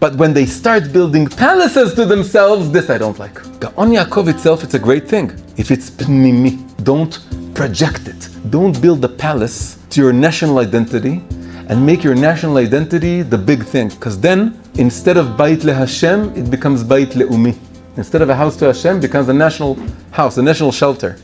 But when they start building palaces to themselves, this I don't like. Gaon Yaakov itself, it's a great thing. If it's pnimi, don't project it. Don't build a palace to your national identity and make your national identity the big thing. Because then, instead of Bait le Hashem, it becomes Bait le'umi. Instead of a house to Hashem, it becomes a national house, a national shelter.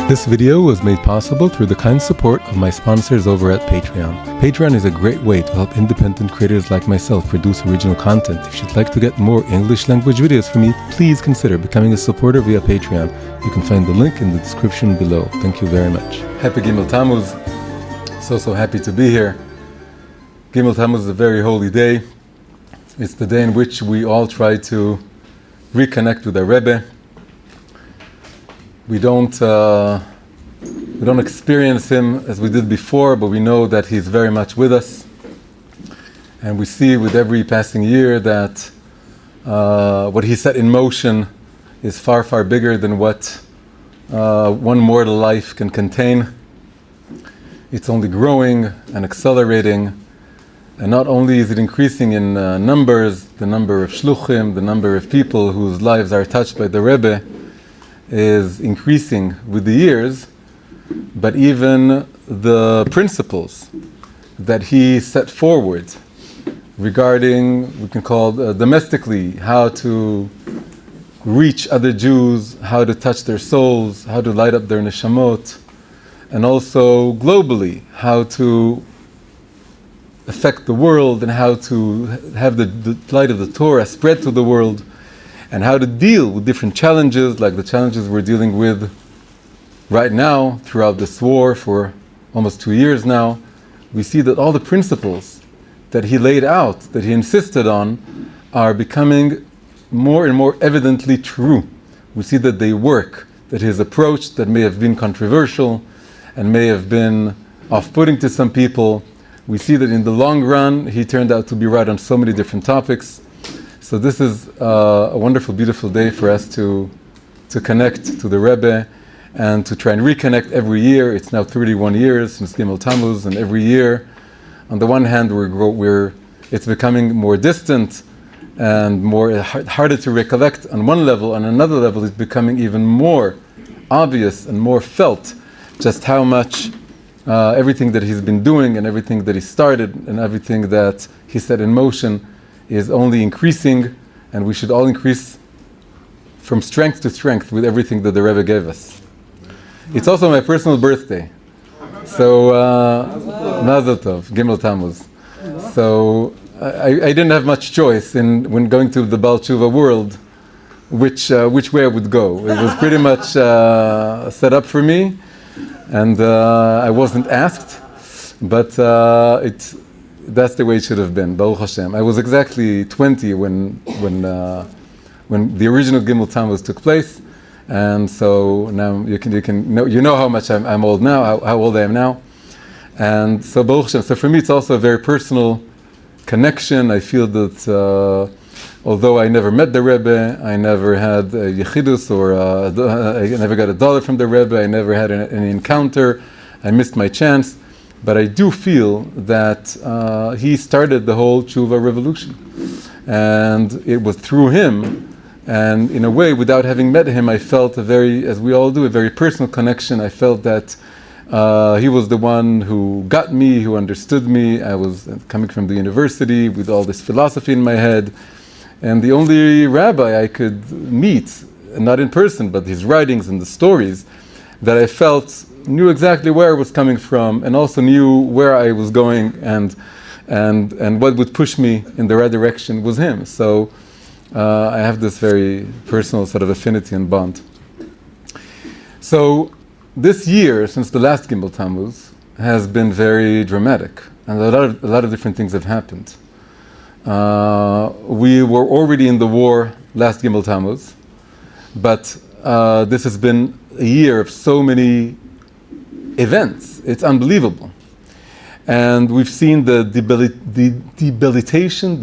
This video was made possible through the kind support of my sponsors over at Patreon. Patreon is a great way to help independent creators like myself produce original content. If you'd like to get more English language videos from me, please consider becoming a supporter via Patreon. You can find the link in the description below. Thank you very much. Happy Gimel Tamuz. So happy to be here. Gimel Tamuz is a very holy day. It's the day in which we all try to reconnect with our Rebbe. We don't experience him as we did before, but we know that he's very much with us. And we see with every passing year that what he set in motion is far, far bigger than what one mortal life can contain. It's only growing and accelerating. And not only is it increasing in numbers, the number of shluchim, the number of people whose lives are touched by the Rebbe, is increasing with the years, but even the principles that he set forward regarding, we can call domestically, how to reach other Jews, how to touch their souls, how to light up their neshamot, and also globally, how to affect the world and how to have the light of the Torah spread to the world, and how to deal with different challenges, like the challenges we're dealing with right now throughout this war for almost 2 years now. We see that all the principles that he laid out, that he insisted on, are becoming more and more evidently true. We see that they work, that his approach that may have been controversial and may have been off-putting to some people, we see that in the long run, he turned out to be right on so many different topics. So this is a wonderful, beautiful day for us to connect to the Rebbe and to try and reconnect every year. It's now 31 years since Gimel Tamuz, and every year, on the one hand, it's becoming more distant and more harder to recollect on one level. On another level, it's becoming even more obvious and more felt just how much everything that he's been doing and everything that he started and everything that he set in motion is only increasing, and we should all increase from strength to strength with everything that the Rebbe gave us. It's also my personal birthday, so Mazel Tov, Gimel Tamuz. So I didn't have much choice when going to the Baal Tshuva world, which way I would go. It was pretty much set up for me, and I wasn't asked, but that's the way it should have been, Baruch Hashem. I was exactly 20 when the original Gimel Tamuz took place, and so now you know how much I'm old now, how old I am now, and so Baruch Hashem. So for me, it's also a very personal connection. I feel that although I never met the Rebbe, I never had a yechidus I never got $1 from the Rebbe, I never had any encounter, I missed my chance. But I do feel that he started the whole tshuva revolution. And it was through him, and in a way, without having met him, I felt as we all do, a very personal connection. I felt that he was the one who got me, who understood me. I was coming from the university with all this philosophy in my head. And the only rabbi I could meet, not in person, but his writings and the stories, that I felt knew exactly where I was coming from, and also knew where I was going, and what would push me in the right direction was him. So I have this very personal sort of affinity and bond. So this year, since the last Gimel Tamuz, has been very dramatic, and a lot of different things have happened. We were already in the war last Gimel Tamuz, but this has been a year of so many events. It's unbelievable. And we've seen the debilitation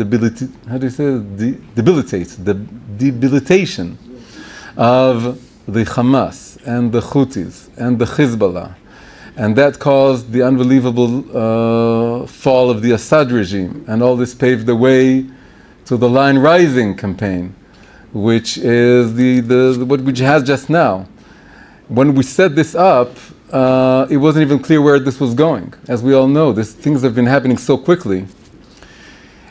of the Hamas and the Houthis and the Hezbollah And that caused the unbelievable fall of the Assad regime. And all this paved the way to the Line Rising campaign, which is what we has just now. When we set this up, it wasn't even clear where this was going. As we all know, things have been happening so quickly.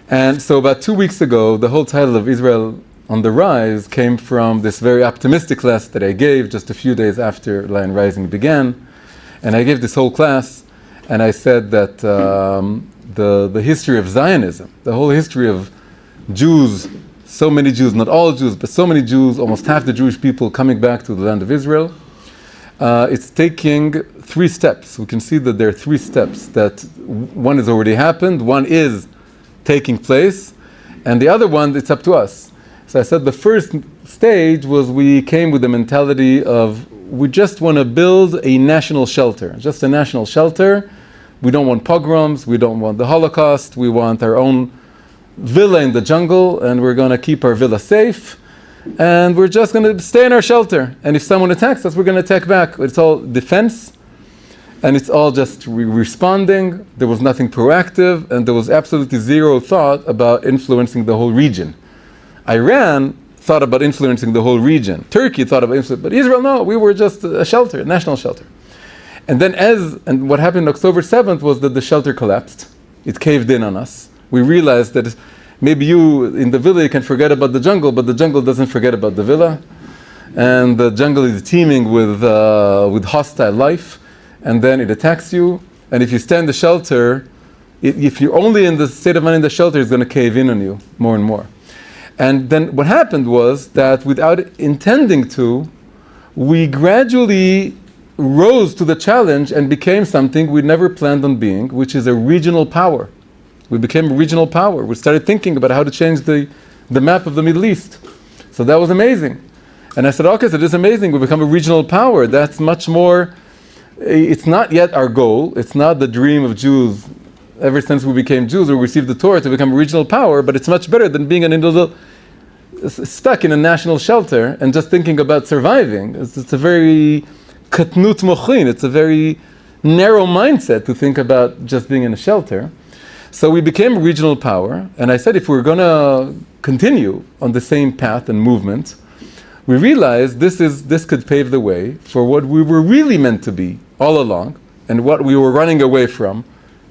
And so about 2 weeks ago, the whole title of Israel on the Rise came from this very optimistic class that I gave just a few days after Line Rising began. And I gave this whole class, and I said that the history of Zionism, the whole history of Jews, so many Jews, not all Jews, but so many Jews, almost half the Jewish people coming back to the land of Israel, it's taking 3 steps. We can see that there are 3 steps, that one has already happened, one is taking place, and the other one, it's up to us. So I said the first stage was we came with the mentality of we just want to build a national shelter, just a national shelter. We don't want pogroms, we don't want the Holocaust, we want our own villa in the jungle, and we're going to keep our villa safe, and we're just going to stay in our shelter. And if someone attacks us, we're going to attack back. It's all defense, and it's all just responding. There was nothing proactive, and there was absolutely zero thought about influencing the whole region. Iran thought about influencing the whole region. Turkey thought about influencing, but Israel, no, we were just a shelter, a national shelter. And then and what happened on October 7th was that the shelter collapsed. It caved in on us. We realized that maybe you in the villa you can forget about the jungle, but the jungle doesn't forget about the villa. And the jungle is teeming with hostile life, and then it attacks you. And if you stay in the shelter, if you're only in the state of mind in the shelter, it's going to cave in on you more and more. And then what happened was that without intending to, we gradually rose to the challenge and became something we never planned on being, which is a regional power. We became a regional power. We started thinking about how to change the map of the Middle East. So that was amazing. And I said, okay, so this is amazing. We become a regional power. That's much more, it's not yet our goal. It's not the dream of Jews ever since we became Jews or received the Torah to become a regional power, but it's much better than being an individual stuck in a national shelter and just thinking about surviving. It's a very katnut mochin. It's a very narrow mindset to think about just being in a shelter. So we became a regional power, and I said if we're going to continue on the same path and movement, we realized this could pave the way for what we were really meant to be all along, and what we were running away from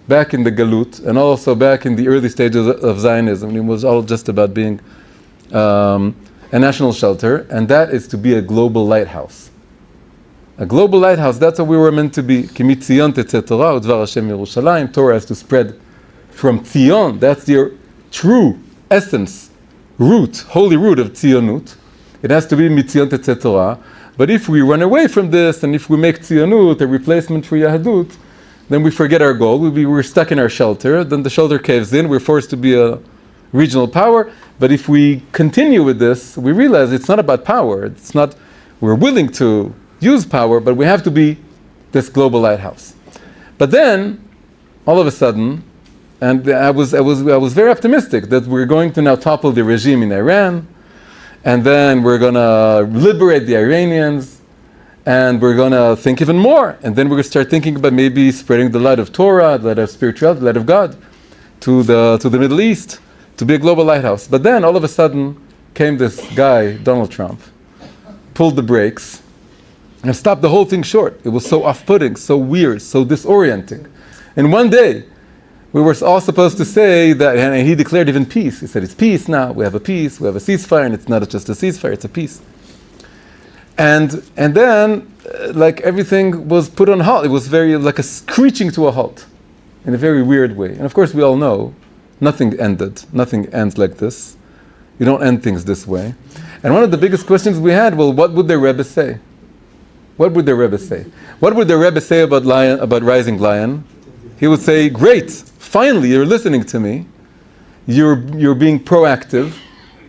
back in the Galut, and also back in the early stages of Zionism. It was all just about being a national shelter, and that is to be a global lighthouse. A global lighthouse, that's what we were meant to be. Ki mitzion tetzeh Torah, udvar Hashem Yerushalayim. Torah has to spread from Tzion. That's the true essence, holy root of Tzionut. It has to be mitzion tetzeh Torah. But if we run away from this, and if we make Tzionut a replacement for Yahadut, then we forget our goal. We're stuck in our shelter. Then the shelter caves in. We're forced to be a regional power. But if we continue with this, we realize it's not about power. It's not. We're willing to use power, but we have to be this global lighthouse. But then, all of a sudden, and I was very optimistic that we're going to now topple the regime in Iran, and then we're going to liberate the Iranians, and we're going to think even more. And then we're going to start thinking about maybe spreading the light of Torah, the light of spirituality, the light of God to the Middle East, to be a global lighthouse. But then all of a sudden came this guy, Donald Trump, pulled the brakes, and stopped the whole thing short. It was so off-putting, so weird, so disorienting. And one day, we were all supposed to say that, and he declared even peace. He said, it's peace now, we have a peace, we have a ceasefire, and it's not just a ceasefire, it's a peace. And then, like everything was put on halt. It was very like a screeching to a halt, in a very weird way. And of course, we all know nothing ended. Nothing ends like this. You don't end things this way. And one of the biggest questions we had, well, what would the Rebbe say? What would the Rebbe say? What would the Rebbe say about Rising Lion? He would say, great, finally you're listening to me. You're being proactive.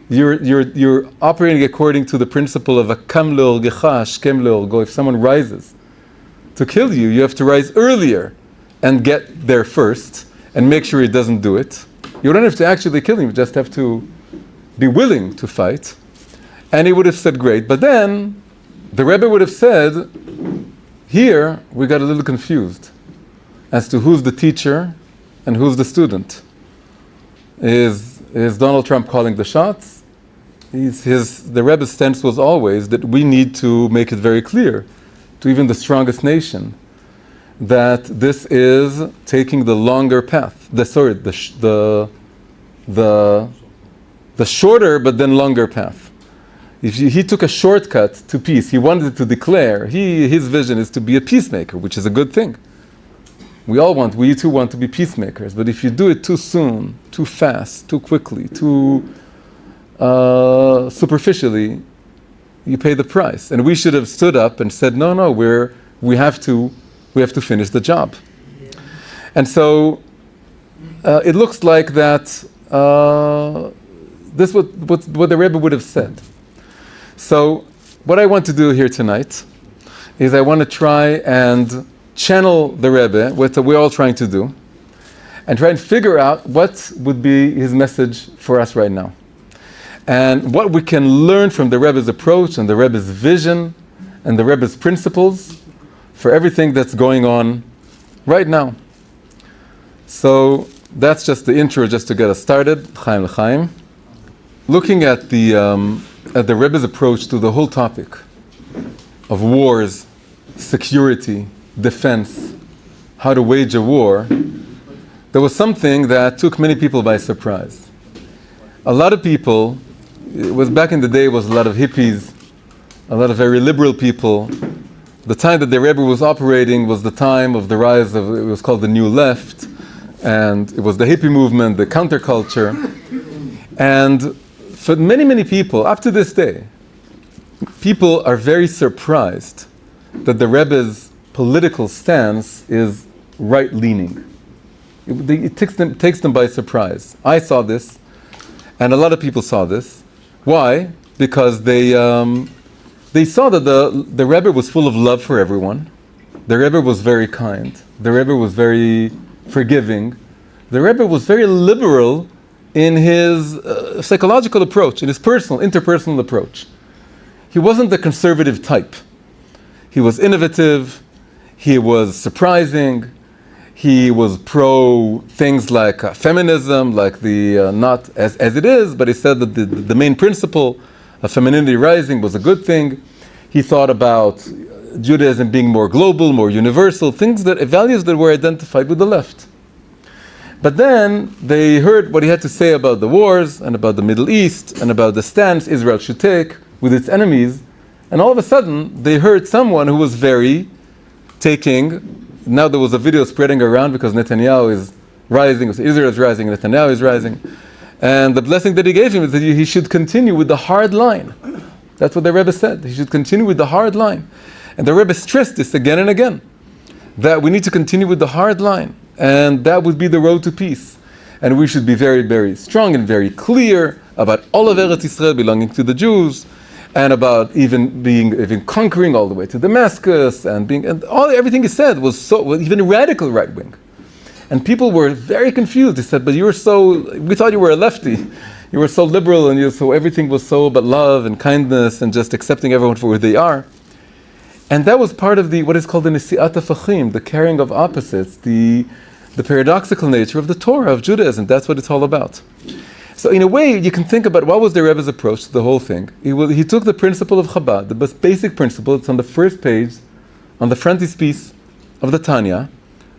You're operating according to the principle of a kam leorgecha, shkem leorgo. If someone rises to kill you, you have to rise earlier and get there first and make sure he doesn't do it. You don't have to actually kill him, you just have to be willing to fight. And he would have said, great. But then the Rebbe would have said, Here, we got a little confused as to who's the teacher and who's the student. Is Donald Trump calling the shots? The Rebbe's stance was always that we need to make it very clear to even the strongest nation that this is taking the longer path. The shorter but then longer path. He took a shortcut to peace. He wanted to declare, his vision is to be a peacemaker, which is a good thing. We too want to be peacemakers, but if you do it too soon, too fast, too quickly, too superficially, you pay the price. And we should have stood up and said, no, we have to finish the job. And so it looks like that this is what the Rebbe would have said. So what I want to do here tonight is I want to try and channel the Rebbe, what we're all trying to do, and try and figure out what would be his message for us right now. And what we can learn from the Rebbe's approach and the Rebbe's vision and the Rebbe's principles for everything that's going on right now. So that's just the intro, just to get us started. Chaim l'chaim. Looking at the Rebbe's approach to the whole topic of wars, security, defense, how to wage a war, there was something that took many people by surprise. A lot of people, it was back in the day, was a lot of hippies, a lot of very liberal people. The time that the Rebbe was operating was the time of the rise of, it was called the New Left, and it was the hippie movement, the counterculture. And for many, many people, up to this day, people are very surprised that the Rebbe's political stance is right-leaning. It takes them by surprise. I saw this, and a lot of people saw this. Why? Because they saw that the Rebbe was full of love for everyone. The Rebbe was very kind. The Rebbe was very forgiving. The Rebbe was very liberal in his psychological approach, in his interpersonal approach. He wasn't the conservative type. He was innovative. He was surprising. He was pro things like feminism, like the not as it is, but he said that the main principle of femininity rising was a good thing. He thought about Judaism being more global, more universal, values that were identified with the left. But then they heard what he had to say about the wars and about the Middle East and about the stance Israel should take with its enemies, and all of a sudden they heard someone who was very now there was a video spreading around because Netanyahu is rising, Israel is rising, Netanyahu is rising, and the blessing that he gave him is that he should continue with the hard line. That's what the Rebbe said. He should continue with the hard line. And the Rebbe stressed this again and again, that we need to continue with the hard line, and that would be the road to peace. And we should be very, very strong and very clear about all of Eretz Yisrael belonging to the Jews, and about even conquering all the way to Damascus, and everything he said was even radical right wing. And people were very confused. They said, but we thought you were a lefty. You were so liberal, and so everything was so about love and kindness and just accepting everyone for who they are. And that was part of what is called the Nesiat HaFachim, the carrying of opposites, the paradoxical nature of the Torah, of Judaism. That's what it's all about. So in a way, you can think about what was the Rebbe's approach to the whole thing. He took the principle of Chabad, the most basic principle. It's on the first page, on the frontispiece of the Tanya,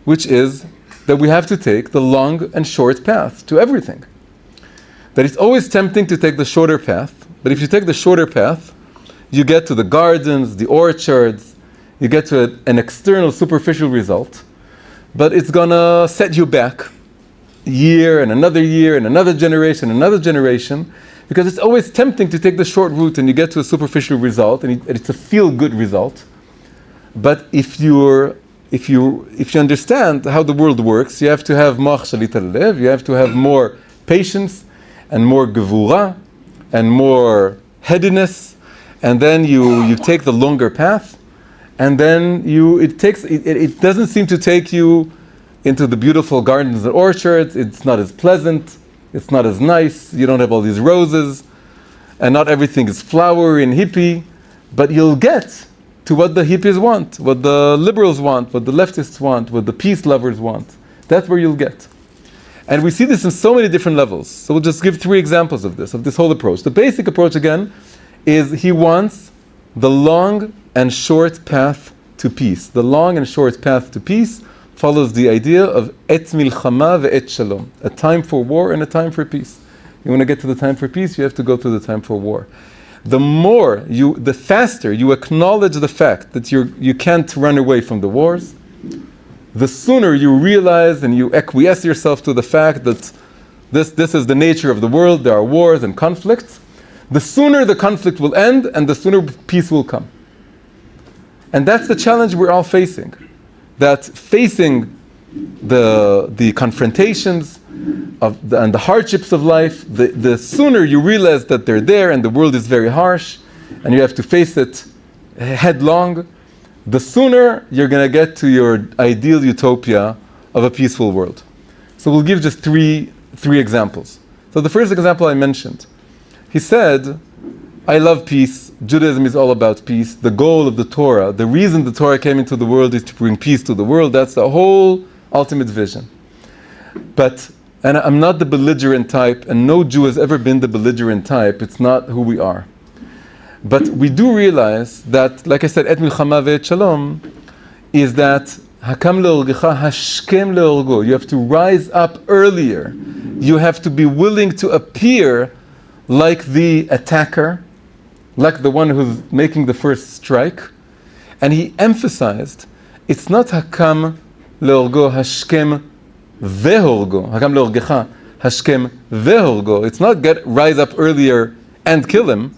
which is that we have to take the long and short path to everything. That it's always tempting to take the shorter path, but if you take the shorter path, you get to the gardens, the orchards, you get to an external, superficial result, but it's gonna set you back year and another generation, because it's always tempting to take the short route and you get to a superficial result, and it's a feel-good result. But if you understand how the world works, you have to have moach shalit halev, you have to have more patience and more gevura and more headiness, and then you take the longer path, and then it doesn't seem to take you into the beautiful gardens and orchards. It's not as pleasant, it's not as nice, you don't have all these roses, and not everything is flowery and hippie, but you'll get to what the hippies want, what the liberals want, what the leftists want, what the peace lovers want. That's where you'll get. And we see this in so many different levels. So we'll just give 3 examples of this whole approach. The basic approach, again, is he wants the long and short path to peace. The long and short path to peace follows the idea of et milchama ve'et shalom, a time for war and a time for peace. You want to get to the time for peace, you have to go through the time for war. The faster you acknowledge the fact that you can't run away from the wars, the sooner you realize and you acquiesce yourself to the fact that this is the nature of the world, there are wars and conflicts, the sooner the conflict will end and the sooner peace will come. And that's the challenge we're all facing. That facing the confrontations and the hardships of life, the sooner you realize that they're there and the world is very harsh and you have to face it headlong, the sooner you're going to get to your ideal utopia of a peaceful world. So we'll give just three examples. So the first example I mentioned, he said, I love peace. Judaism is all about peace. The goal of the Torah, the reason the Torah came into the world is to bring peace to the world. That's the whole ultimate vision. And I'm not the belligerent type, and no Jew has ever been the belligerent type. It's not who we are. But we do realize that, like I said, et milchama ve'et shalom, is that hakam le'orgecha hashkem le'orgo. You have to rise up earlier. You have to be willing to appear like the attacker, like the one who's making the first strike. And he emphasized, it's not hakam le'orgo hashkem ve'orgo. Hakam le'orgecha hashkem ve'orgo. It's not rise up earlier and kill him.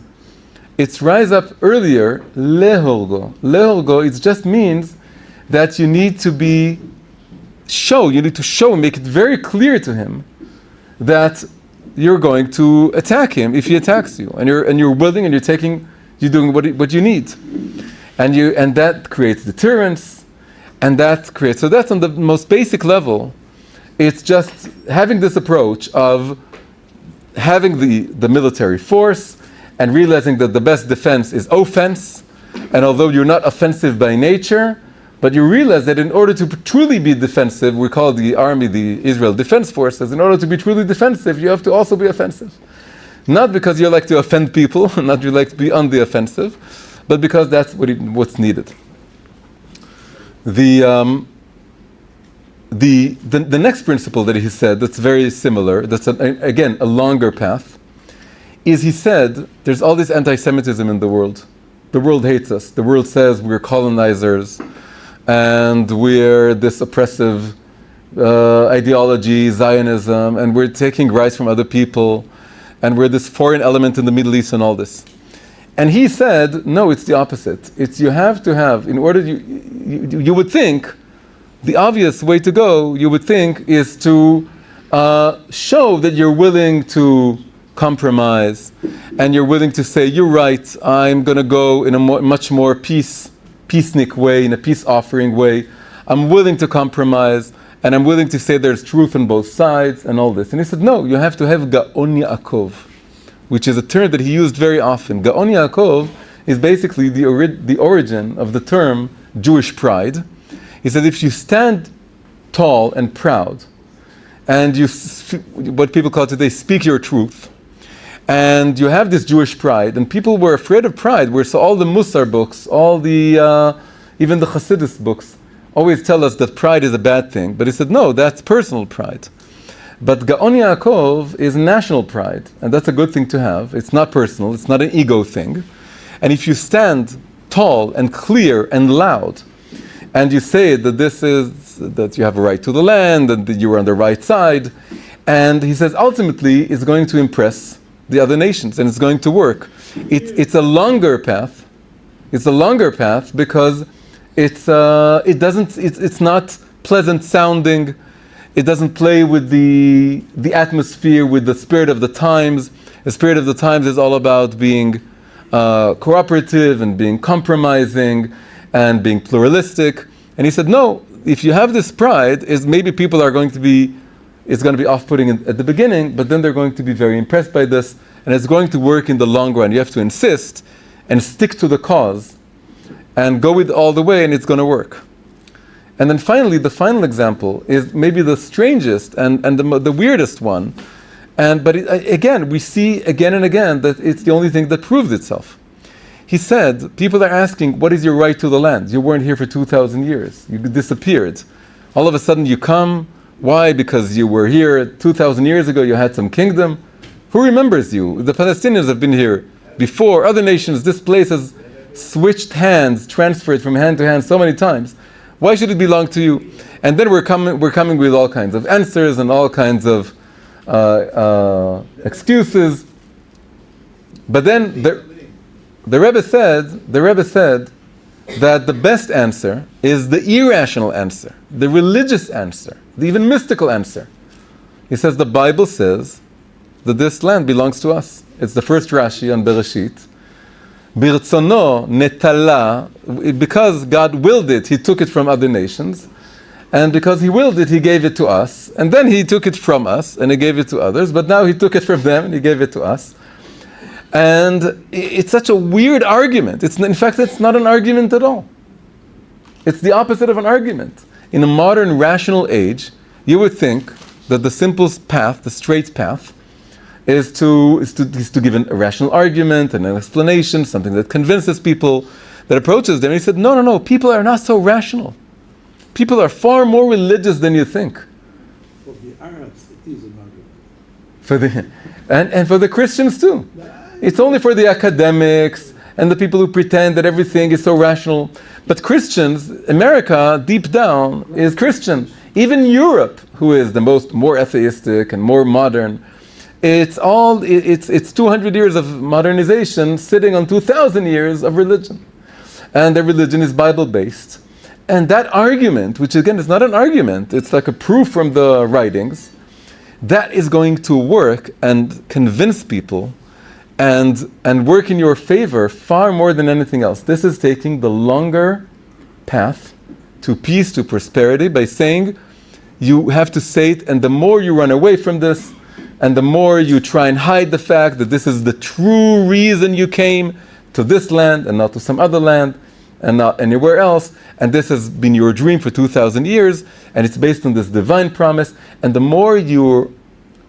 It's rise up earlier, lehorgo. Lehorgo, it just means that you need to make it very clear to him that you're going to attack him if he attacks you, and you're willing and you're doing what you need, and that creates deterrence, and so that's on the most basic level. It's just having this approach of having the military force and realizing that the best defense is offense, and although you're not offensive by nature, but you realize that in order to truly be defensive, we call the army the Israel Defense Forces, in order to be truly defensive, you have to also be offensive. Not because you like to offend people, not you like to be on the offensive, but because that's what's needed. The next principle that he said that's very similar, that's again a longer path, is he said, there's all this anti-Semitism in the world. The world hates us. The world says we're colonizers and we're this oppressive ideology, Zionism, and we're taking rights from other people, and we're this foreign element in the Middle East and all this. And he said, no, it's the opposite. It's you have to have, in order, you would think, the obvious way to go, you would think, is to show that you're willing to compromise, and you're willing to say, you're right, I'm going to go in a much more peacenik way, in a peace offering way. I'm willing to compromise, and I'm willing to say there's truth on both sides, and all this. And he said, no, you have to have Gaon Yaakov, which is a term that he used very often. Gaon Yaakov is basically the origin of the term Jewish pride. He said, if you stand tall and proud, and you, what people call today, speak your truth, and you have this Jewish pride, and people were afraid of pride, so all the Musar books, all the, even the Chassidus books, always tell us that pride is a bad thing. But he said, no, that's personal pride. But Gaon Yaakov is national pride, and that's a good thing to have. It's not personal, it's not an ego thing. And if you stand tall and clear and loud, and you say that you have a right to the land, and that you are on the right side, and he says ultimately it's going to impress the other nations, and it's going to work. It's a longer path. It's a longer path because it's not pleasant sounding. It doesn't play with the atmosphere, with the spirit of the times. The spirit of the times is all about being cooperative and being compromising and being pluralistic. And he said, no, if you have this pride, maybe people are going to be, it's going to be off-putting at the beginning, but then they're going to be very impressed by this, and it's going to work in the long run. You have to insist and stick to the cause, and go with all the way, and it's going to work. And then finally, the final example is maybe the strangest and the weirdest one. Again, we see again and again that it's the only thing that proves itself. He said, people are asking, what is your right to the land? You weren't here for 2,000 years. You disappeared. All of a sudden you come. Why? Because you were here 2,000 years ago, you had some kingdom. Who remembers you? The Palestinians have been here before. Other nations, this place has switched hands, transferred from hand to hand so many times. Why should it belong to you? And then we're coming with all kinds of answers and all kinds of excuses. But then the Rebbe said that the best answer is the irrational answer, the religious answer, the even mystical answer. He says the Bible says that this land belongs to us. It's the first Rashi on Bereshit. Birtzono netala, because God willed it, He took it from other nations, and because He willed it, He gave it to us, and then He took it from us and He gave it to others, but now He took it from them and He gave it to us. And it's such a weird argument. In fact, it's not an argument at all. It's the opposite of an argument. In a modern rational age, you would think that the simplest path, the straight path, is to give a rational argument and an explanation, something that convinces people, that approaches them. And he said, no, people are not so rational. People are far more religious than you think. For the Arabs, it is an argument. And for the Christians too. It's only for the academics and the people who pretend that everything is so rational. But Christians, America, deep down, is Christian. Even Europe, who is the more atheistic and more modern, it's 200 years of modernization sitting on 2,000 years of religion. And their religion is Bible-based. And that argument, which again is not an argument, it's like a proof from the writings, that is going to work and convince people and work in your favor far more than anything else. This is taking the longer path to peace, to prosperity, by saying you have to say it, and the more you run away from this, and the more you try and hide the fact that this is the true reason you came to this land and not to some other land and not anywhere else, and this has been your dream for 2,000 years, and it's based on this divine promise, and the more you're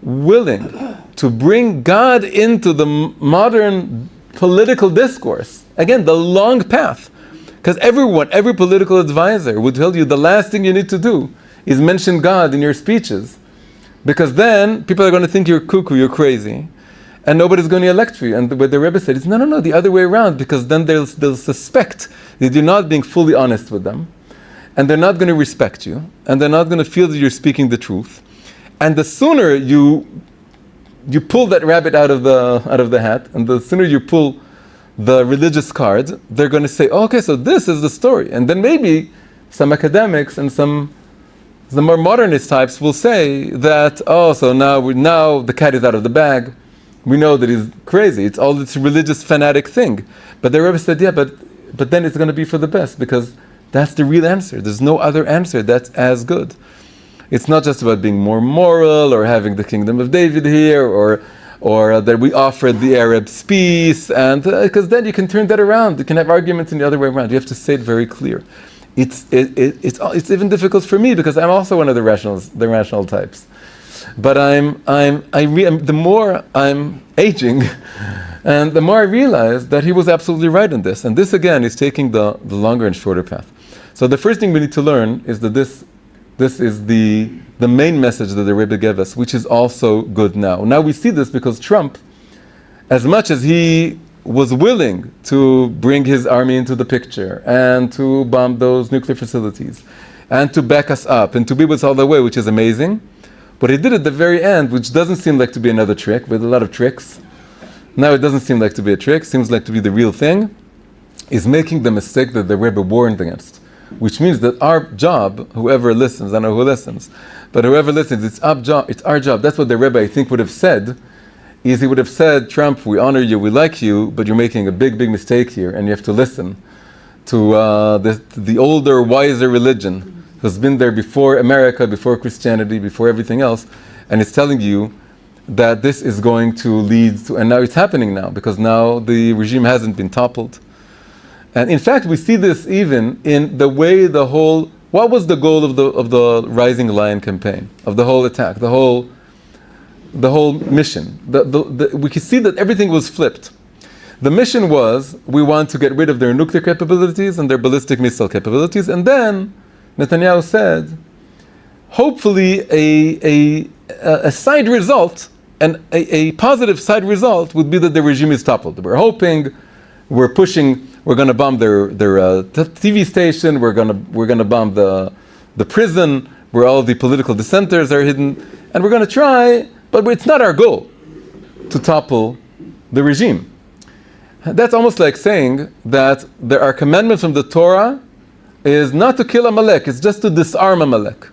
willing to bring God into the modern political discourse, again, the long path, because every political advisor would tell you the last thing you need to do is mention God in your speeches, because then people are going to think you're cuckoo, you're crazy, and nobody's going to elect you. And what the Rebbe said is, no, the other way around, because then they'll suspect that you're not being fully honest with them, and they're not going to respect you, and they're not going to feel that you're speaking the truth. And the sooner you pull that rabbit out of the hat, and the sooner you pull the religious card, they're going to say, oh, okay, so this is the story. And then maybe some academics and some the more modernist types will say that, oh, so now the cat is out of the bag. We know that he's crazy. It's all this religious fanatic thing. But the Rebbe said, yeah, but then it's going to be for the best, because that's the real answer. There's no other answer that's as good. It's not just about being more moral or having the kingdom of David here or that we offered the Arabs peace, and because then you can turn that around. You can have arguments in the other way around. You have to say it very clear. It's even difficult for me because I'm also one of the rational types. But the more I'm aging, and the more I realize that he was absolutely right in this. And this again is taking the longer and shorter path. So the first thing we need to learn is that this is the main message that the Rebbe gave us, which is also good now. Now we see this because Trump, as much as he was willing to bring his army into the picture and to bomb those nuclear facilities and to back us up and to be with us all the way, which is amazing, but he did at the very end, which doesn't seem like to be another trick, with a lot of tricks. Now it doesn't seem like to be a trick, seems like to be the real thing, is making the mistake that the Rebbe warned against. Which means that our job, whoever listens, I don't know who listens, but whoever listens, it's our job. That's what the Rebbe, I think, would have said, is he would have said, Trump, we honor you, we like you, but you're making a big, big mistake here, and you have to listen to the older, wiser religion who's been there before America, before Christianity, before everything else, and it's telling you that this is going to lead to, and now it's happening now, because now the regime hasn't been toppled, And in fact, we see this even in the way what was the goal of the Rising Lion campaign, of the whole attack, the whole mission? We can see that everything was flipped. The mission was, we want to get rid of their nuclear capabilities and their ballistic missile capabilities, and then Netanyahu said, hopefully a side result, and a positive side result would be that the regime is toppled. We're hoping, we're pushing, we're going to bomb their TV station, we're going to bomb the prison where all the political dissenters are hidden, and we're going to try, but it's not our goal to topple the regime. That's almost like saying that there are commandments from the Torah is not to kill Amalek, it's just to disarm Amalek.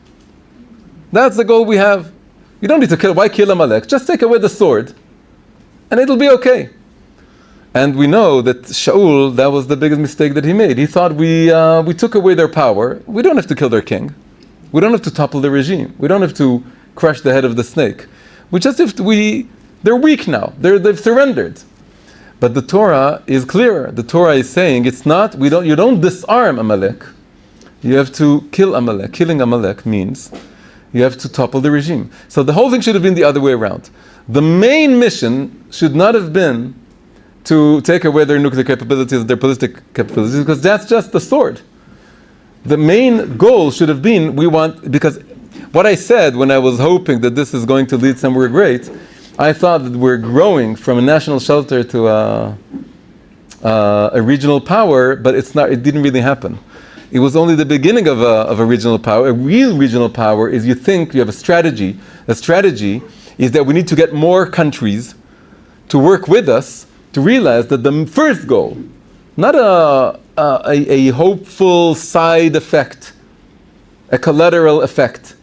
That's the goal we have. You don't need to kill, why kill Amalek? Just take away the sword, and it'll be okay. And we know that Shaul, that was the biggest mistake that he made. He thought we took away their power. We don't have to kill their king. We don't have to topple the regime. We don't have to crush the head of the snake. We just have to, they're weak now. They've surrendered. But the Torah is clearer. The Torah is saying you don't disarm Amalek. You have to kill Amalek. Killing Amalek means you have to topple the regime. So the whole thing should have been the other way around. The main mission should not have been to take away their nuclear capabilities, their ballistic capabilities, because that's just the sword. The main goal should have been, because what I said when I was hoping that this is going to lead somewhere great, I thought that we're growing from a national shelter to a regional power, but it's not. It didn't really happen. It was only the beginning of a regional power. A real regional power is you think you have a strategy. A strategy is that we need to get more countries to work with us to realize that the first goal, not a hopeful side effect, a collateral effect,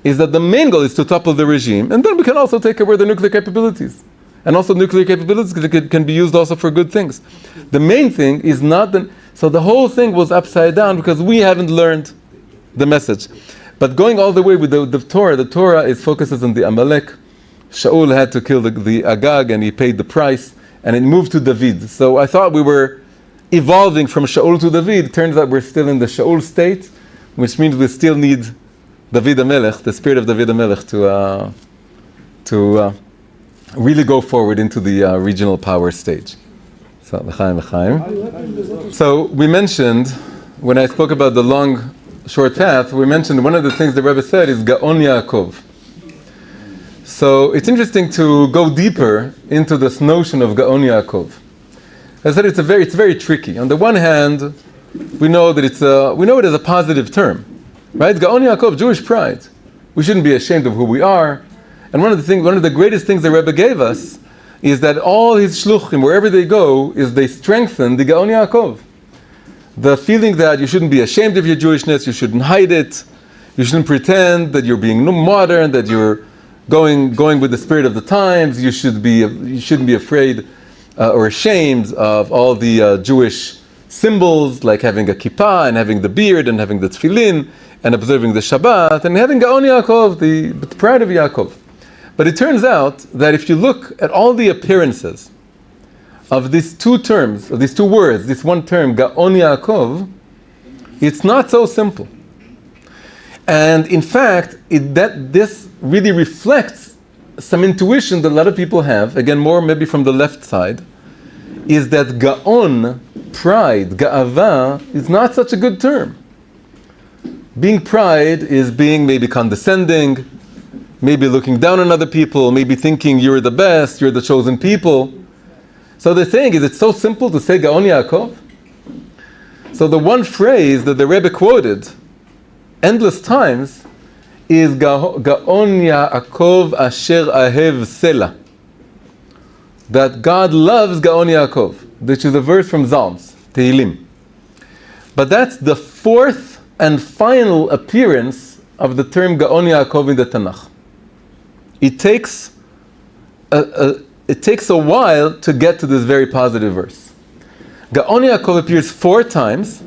is that the main goal is to topple the regime, and then we can also take away the nuclear capabilities. And also nuclear capabilities can be used also for good things. The main thing is not so the whole thing was upside down because we haven't learned the message. But going all the way with the Torah focuses on the Amalek. Shaul had to kill the Agag and he paid the price, and it moved to David. So I thought we were evolving from Shaul to David. It turns out we're still in the Shaul state, which means we still need David HaMelech, the spirit of David HaMelech, to really go forward into the regional power stage. So, l'chaim. So we mentioned, when I spoke about the long, short path, we mentioned one of the things the Rebbe said is Gaon Yaakov. So it's interesting to go deeper into this notion of Gaon Yaakov. I said it's very tricky. On the one hand, we know that we know it as a positive term. Right? Gaon Yaakov, Jewish pride. We shouldn't be ashamed of who we are. And one of the greatest things the Rebbe gave us is that all his shluchim, wherever they go, is they strengthen the Gaon Yaakov. The feeling that you shouldn't be ashamed of your Jewishness, you shouldn't hide it, you shouldn't pretend that you're being modern, that you're going with the spirit of the times, you shouldn't be afraid or ashamed of all the Jewish symbols, like having a kippah and having the beard and having the tefillin, and observing the Shabbat, and having Gaon Yaakov, the pride of Yaakov. But it turns out that if you look at all the appearances of these two terms, of these two words, this one term, Gaon Yaakov, it's not so simple. And in fact, this really reflects some intuition that a lot of people have, again more maybe from the left side, is that Gaon, pride, Ga'ava, is not such a good term. Being pride is being maybe condescending, maybe looking down on other people, maybe thinking you're the best, you're the chosen people. So the thing is, it's so simple to say Gaon Yaakov. So the one phrase that the Rebbe quoted endless times is Gaon Yaakov asher ahev sela. That God loves Gaon Yaakov, which is a verse from Psalms, Tehillim. But that's the fourth and final appearance of the term Gaon Yaakov in the Tanakh. It takes a while to get to this very positive verse. Gaon Yaakov appears 4 times,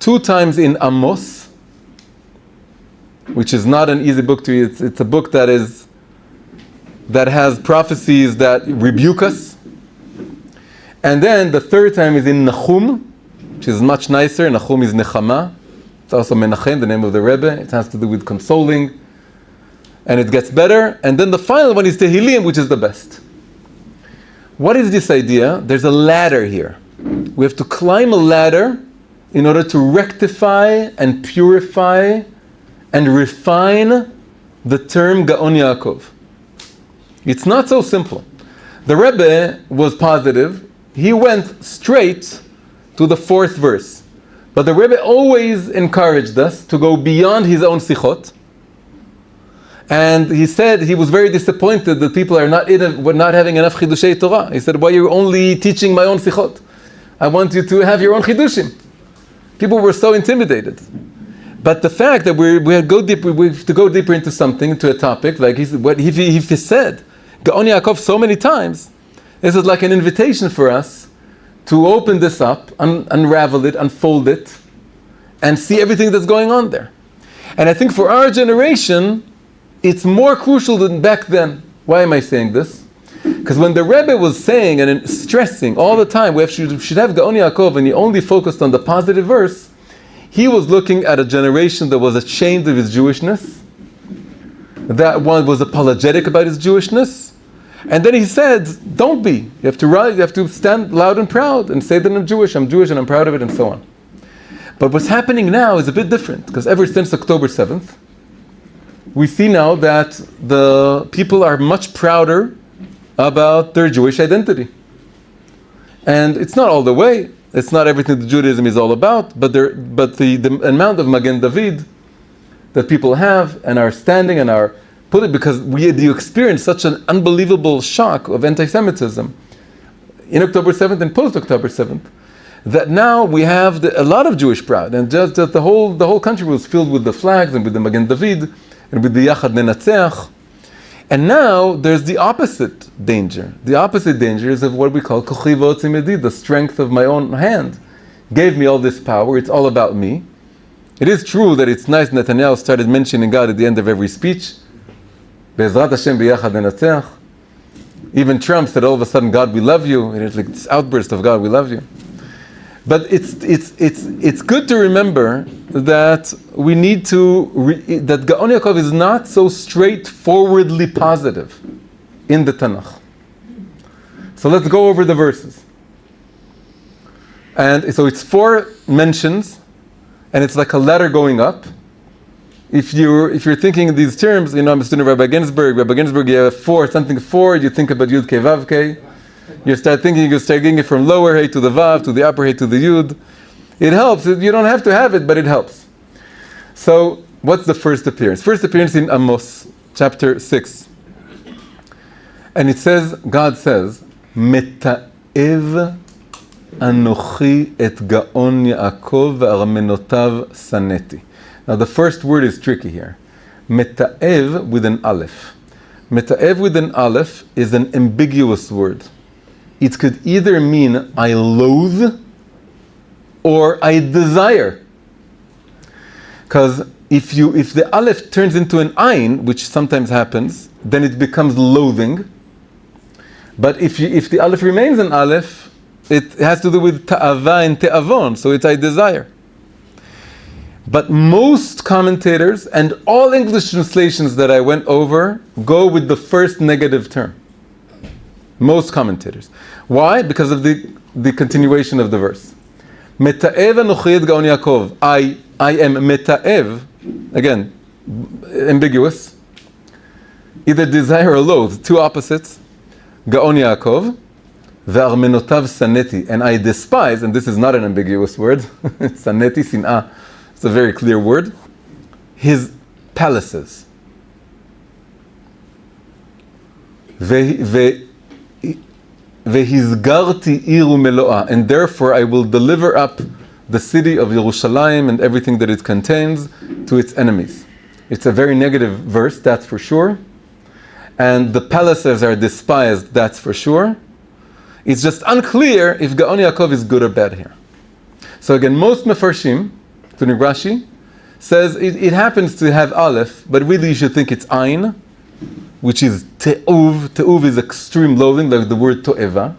2 times in Amos, which is not an easy book to read. It's a book that has prophecies that rebuke us. And then the 3rd time is in Nahum, which is much nicer. Nachum is Nechama. It's also Menachem, the name of the Rebbe. It has to do with consoling. And it gets better. And then the final one is Tehillim, which is the best. What is this idea? There's a ladder here. We have to climb a ladder in order to rectify and purify and refine the term Gaon Yaakov. It's not so simple. The Rebbe was positive. He went straight to the 4th verse. But the Rebbe always encouraged us to go beyond his own sichot. And he said he was very disappointed that people are were not having enough chidushei Torah. He said, why are you only teaching my own sichot? I want you to have your own chidushim. People were so intimidated. But the fact that we have to go deeper into something, into a topic, like what he said, Gaon Yaakov so many times, this is like an invitation for us to open this up, unravel it, unfold it, and see everything that's going on there. And I think for our generation, it's more crucial than back then. Why am I saying this? Because when the Rebbe was saying and stressing all the time, we should have Gaon Yaakov, and he only focused on the positive verse, he was looking at a generation that was ashamed of his Jewishness, that one was apologetic about his Jewishness, and then he said, don't be. You have to stand loud and proud and say that I'm Jewish and I'm proud of it, and so on. But what's happening now is a bit different, because ever since October 7th, we see now that the people are much prouder about their Jewish identity. And it's not all the way. It's not everything that Judaism is all about, but the amount of Magen David that people have and are standing and are put it, because you experience such an unbelievable shock of anti-Semitism in October 7th and post-October 7th, that now we have a lot of Jewish pride, and just that the whole country was filled with the flags and with the Magen David and with the Yachad Nenatzeach. And now there's the opposite danger. The opposite danger is of what we call Kochi v'otzim yedi, the strength of my own hand gave me all this power. It's all about me. It is true that it's nice Netanyahu started mentioning God at the end of every speech. Be'ezrat Hashem b'yachad nenatzeach. Even Trump said all of a sudden, God, we love you. And it's like this outburst of God, we love you. But it's good to remember that we need that Gaon Yaakov is not so straightforwardly positive in the Tanakh. So let's go over the verses. And so it's 4 mentions, and it's like a ladder going up. If you're thinking in these terms, I'm a student of Rabbi Ginsburg, you have 4, you think about Yud Kei Vav Kei. You start thinking it from lower hey to the Vav, to the upper hey to the Yud. It helps. You don't have to have it, but it helps. So, what's the first appearance? First appearance in Amos, chapter 6. And it says, God says, Meta'ev anochi et gaon Yaakov ve'armenotav saneti. Now the first word is tricky here. Meta'ev with an aleph. Meta'ev with an aleph is an ambiguous word. It could either mean I loathe or I desire. Because if the aleph turns into an ayin, which sometimes happens, then it becomes loathing. But if the aleph remains an aleph, it has to do with ta'ava and te'avon, so it's I desire. But most commentators and all English translations that I went over go with the first negative term. Most commentators. Why? Because of the continuation of the verse. Meta'ev anochi et gaon Yaakov. I am meta'ev. Again, ambiguous. Either desire or loathe. 2 opposites. Gaon Yaakov. Ve'armenotav saneti. And I despise, and this is not an ambiguous word. Saneti, sin'ah. It's a very clear word. His palaces. Vehizgarti iru meloah, and therefore I will deliver up the city of Yerushalayim and everything that it contains to its enemies. It's a very negative verse, that's for sure. And the palaces are despised, that's for sure. It's just unclear if Gaon Yaakov is good or bad here. So again, most Mefarshim, including Rashi, says it happens to have Aleph, but really you should think it's Ayin, which is Te'uv. Te'uv is extreme loathing, like the word To'eva.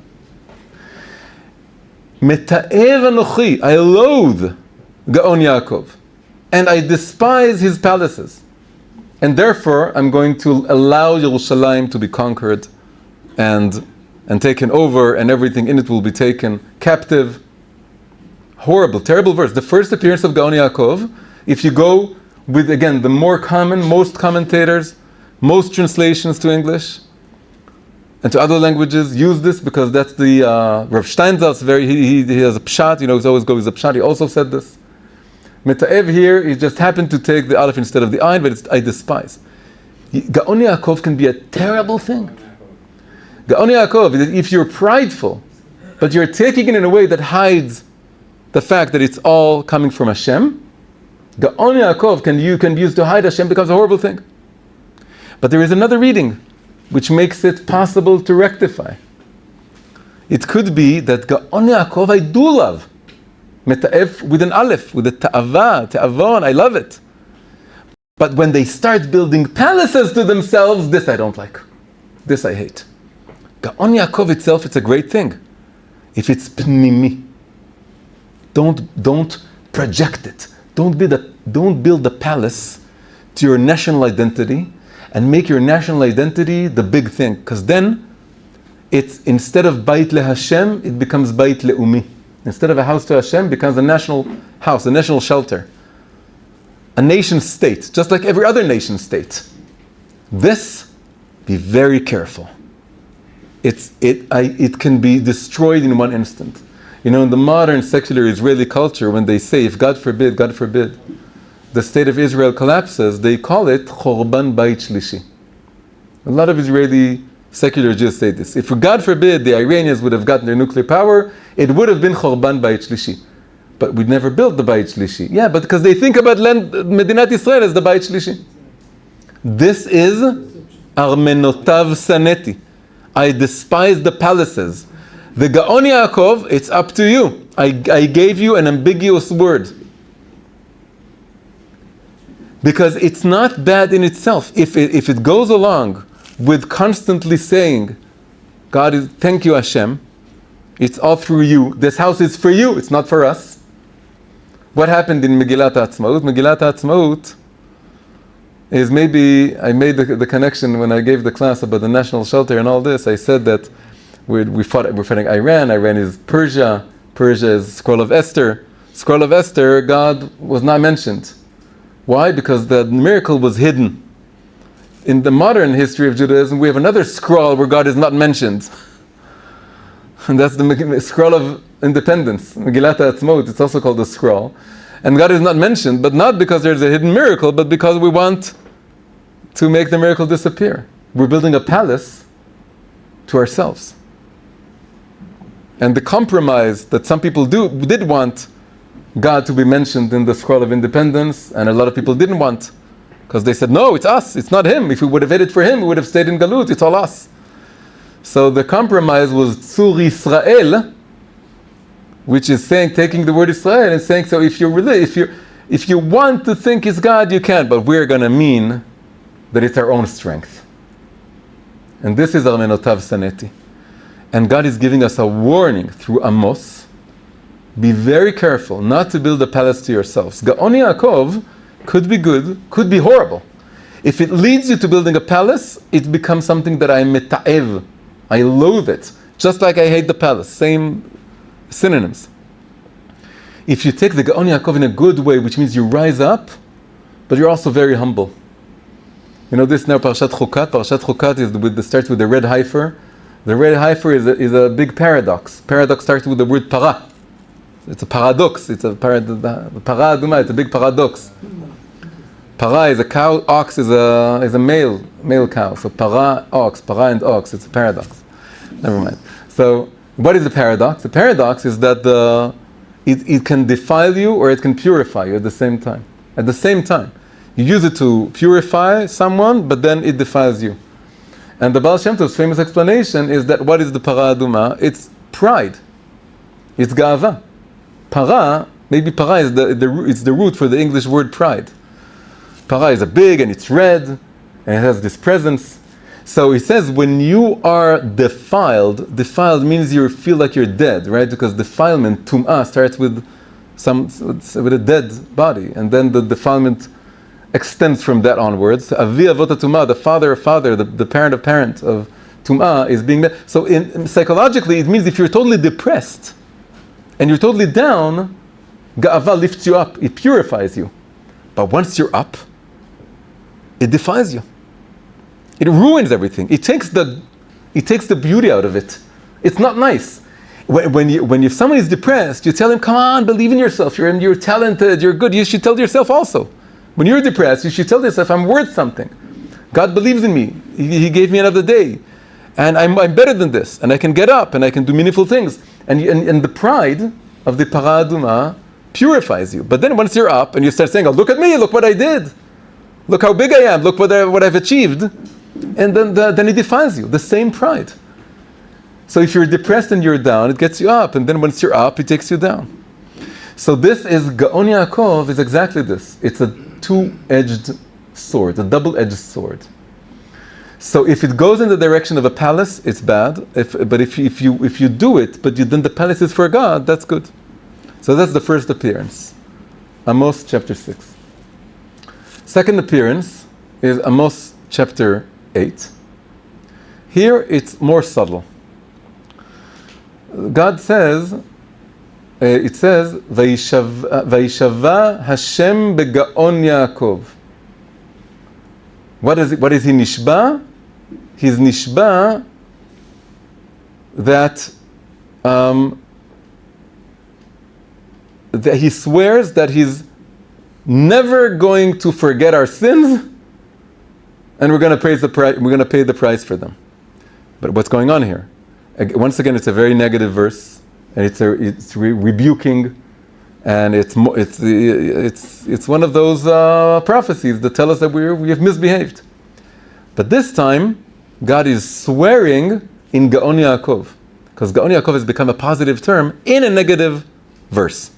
Meta'ev anochi, I loathe Gaon Yaakov, and I despise his palaces. And therefore, I'm going to allow Yerushalayim to be conquered and taken over, and everything in it will be taken captive. Horrible, terrible verse. The first appearance of Gaon Yaakov, if you go with, again, the more common, most commentators, most translations to English and to other languages use this, because that's the Rav Steinsaltz, he has a pshat, he's always going with a pshat, he also said this. Meta'ev here, he just happened to take the aleph instead of the ayin, but it's I despise. Gaon Yaakov can be a terrible thing. Gaon Yaakov, if you're prideful, but you're taking it in a way that hides the fact that it's all coming from Hashem, Gaon Yaakov can be used to hide Hashem, becomes a horrible thing. But there is another reading which makes it possible to rectify. It could be that Gaon Yaakov I do love. Meta'ef with an aleph, with a ta'avon, I love it. But when they start building palaces to themselves, this I don't like. This I hate. Gaon Yaakov itself, it's a great thing. If it's pnimi, don't project it. Don't build a palace to your national identity and make your national identity the big thing. Because then, it's instead of Bait le Hashem, it becomes Bait le'umi. Instead of a house to Hashem, it becomes a national house, a national shelter. A nation state, just like every other nation state. This, be very careful. It can be destroyed in one instant. In the modern secular Israeli culture, when they say, if God forbid, the state of Israel collapses, they call it Chorban Bait Shlishi. A lot of Israeli secular Jews say this. If God forbid the Iranians would have gotten their nuclear power, it would have been Chorban Bait Shlishi. But we'd never built the Bait Shlishi. Yeah, but because they think about Medinat Israel as the Bait Shlishi. This is Armenotav Saneti. I despise the palaces. The Gaon Yaakov, it's up to you. I gave you an ambiguous word. Because it's not bad in itself. If it goes along with constantly saying, thank you Hashem, it's all through you. This house is for you, it's not for us. What happened in Megillat HaAtzmaut? Megillat HaAtzmaut is maybe, I made the connection when I gave the class about the national shelter and all this. I said that we're fighting Iran. Iran is Persia. Persia is Scroll of Esther. Scroll of Esther, God was not mentioned. Why? Because the miracle was hidden. In the modern history of Judaism, we have another scroll where God is not mentioned. And that's the scroll of independence. Megillat HaAtzmaut, it's also called the scroll. And God is not mentioned, but not because there's a hidden miracle, but because we want to make the miracle disappear. We're building a palace to ourselves. And the compromise that some people did want God to be mentioned in the scroll of independence, and a lot of people didn't want, because they said, no, it's us, it's not him. If we would have waited for him, we would have stayed in Galut, it's all us. So the compromise was Tzur Yisrael, which is saying, taking the word Israel and saying, so if you want to think it's God, you can, but we're going to mean that it's our own strength. And this is Armenotav Saneti. And God is giving us a warning through Amos. Be very careful not to build a palace to yourselves. Gaon Yaakov could be good, could be horrible. If it leads you to building a palace, it becomes something that I meta'ev. I loathe it. Just like I hate the palace. Same synonyms. If you take the Gaon Yaakov in a good way, which means you rise up, but you're also very humble. This now Parashat Chukat. Parashat Chukat starts with the red heifer. The red heifer is a big paradox. Paradox starts with the word para. It's a paradox. It's a para aduma. It's a big paradox. Para is a cow. Ox is a male cow. So para and ox. It's a paradox. Never mind. So what is the paradox? The paradox is that it can defile you or it can purify you at the same time. At the same time, you use it to purify someone, but then it defiles you. And the Baal Shem Tov's famous explanation is that what is the para aduma? It's pride. It's ga'ava. Maybe para is the root for the English word pride. Para is big and it's red and it has this presence. So he says, when you are defiled means you feel like you're dead, right? Because defilement, tum'ah, starts with a dead body, and then the defilement extends from that onwards. Avi avot tum'ah, the father of father, the parent of parent of tum'ah is being dead. So psychologically, it means if you're totally depressed and you're totally down, ga'ava lifts you up, it purifies you. But once you're up, it defiles you. It ruins everything. It takes the beauty out of it. It's not nice. When someone is depressed, you tell him, come on, believe in yourself. You're talented, you're good. You should tell yourself also. When you're depressed, you should tell yourself, I'm worth something. God believes in me. He gave me another day. And I'm better than this. And I can get up and I can do meaningful things. And the pride of the para aduma purifies you. But then once you're up and you start saying, oh, look at me, look what I did. Look how big I am, look what I've achieved. And then it defiles you, the same pride. So if you're depressed and you're down, it gets you up. And then once you're up, it takes you down. So this is, Gaon Yaakov is exactly this. It's a two-edged sword, a double-edged sword. So if it goes in the direction of a palace, it's bad. But if you do it, but then the palace is for God, that's good. So that's the first appearance. Amos chapter 6. Second appearance is Amos chapter 8. Here it's more subtle. God says, it says, Vayishava Hashem begaon Yaakov. What is he nishba? He's nishba that he swears that he's never going to forget our sins, and we're going to pay the price for them. But what's going on here? Once again, it's a very negative verse, and it's rebuking, and it's one of those prophecies that tell us that we have misbehaved. But this time, God is swearing in Gaon Yaakov, because Gaon Yaakov has become a positive term in a negative verse.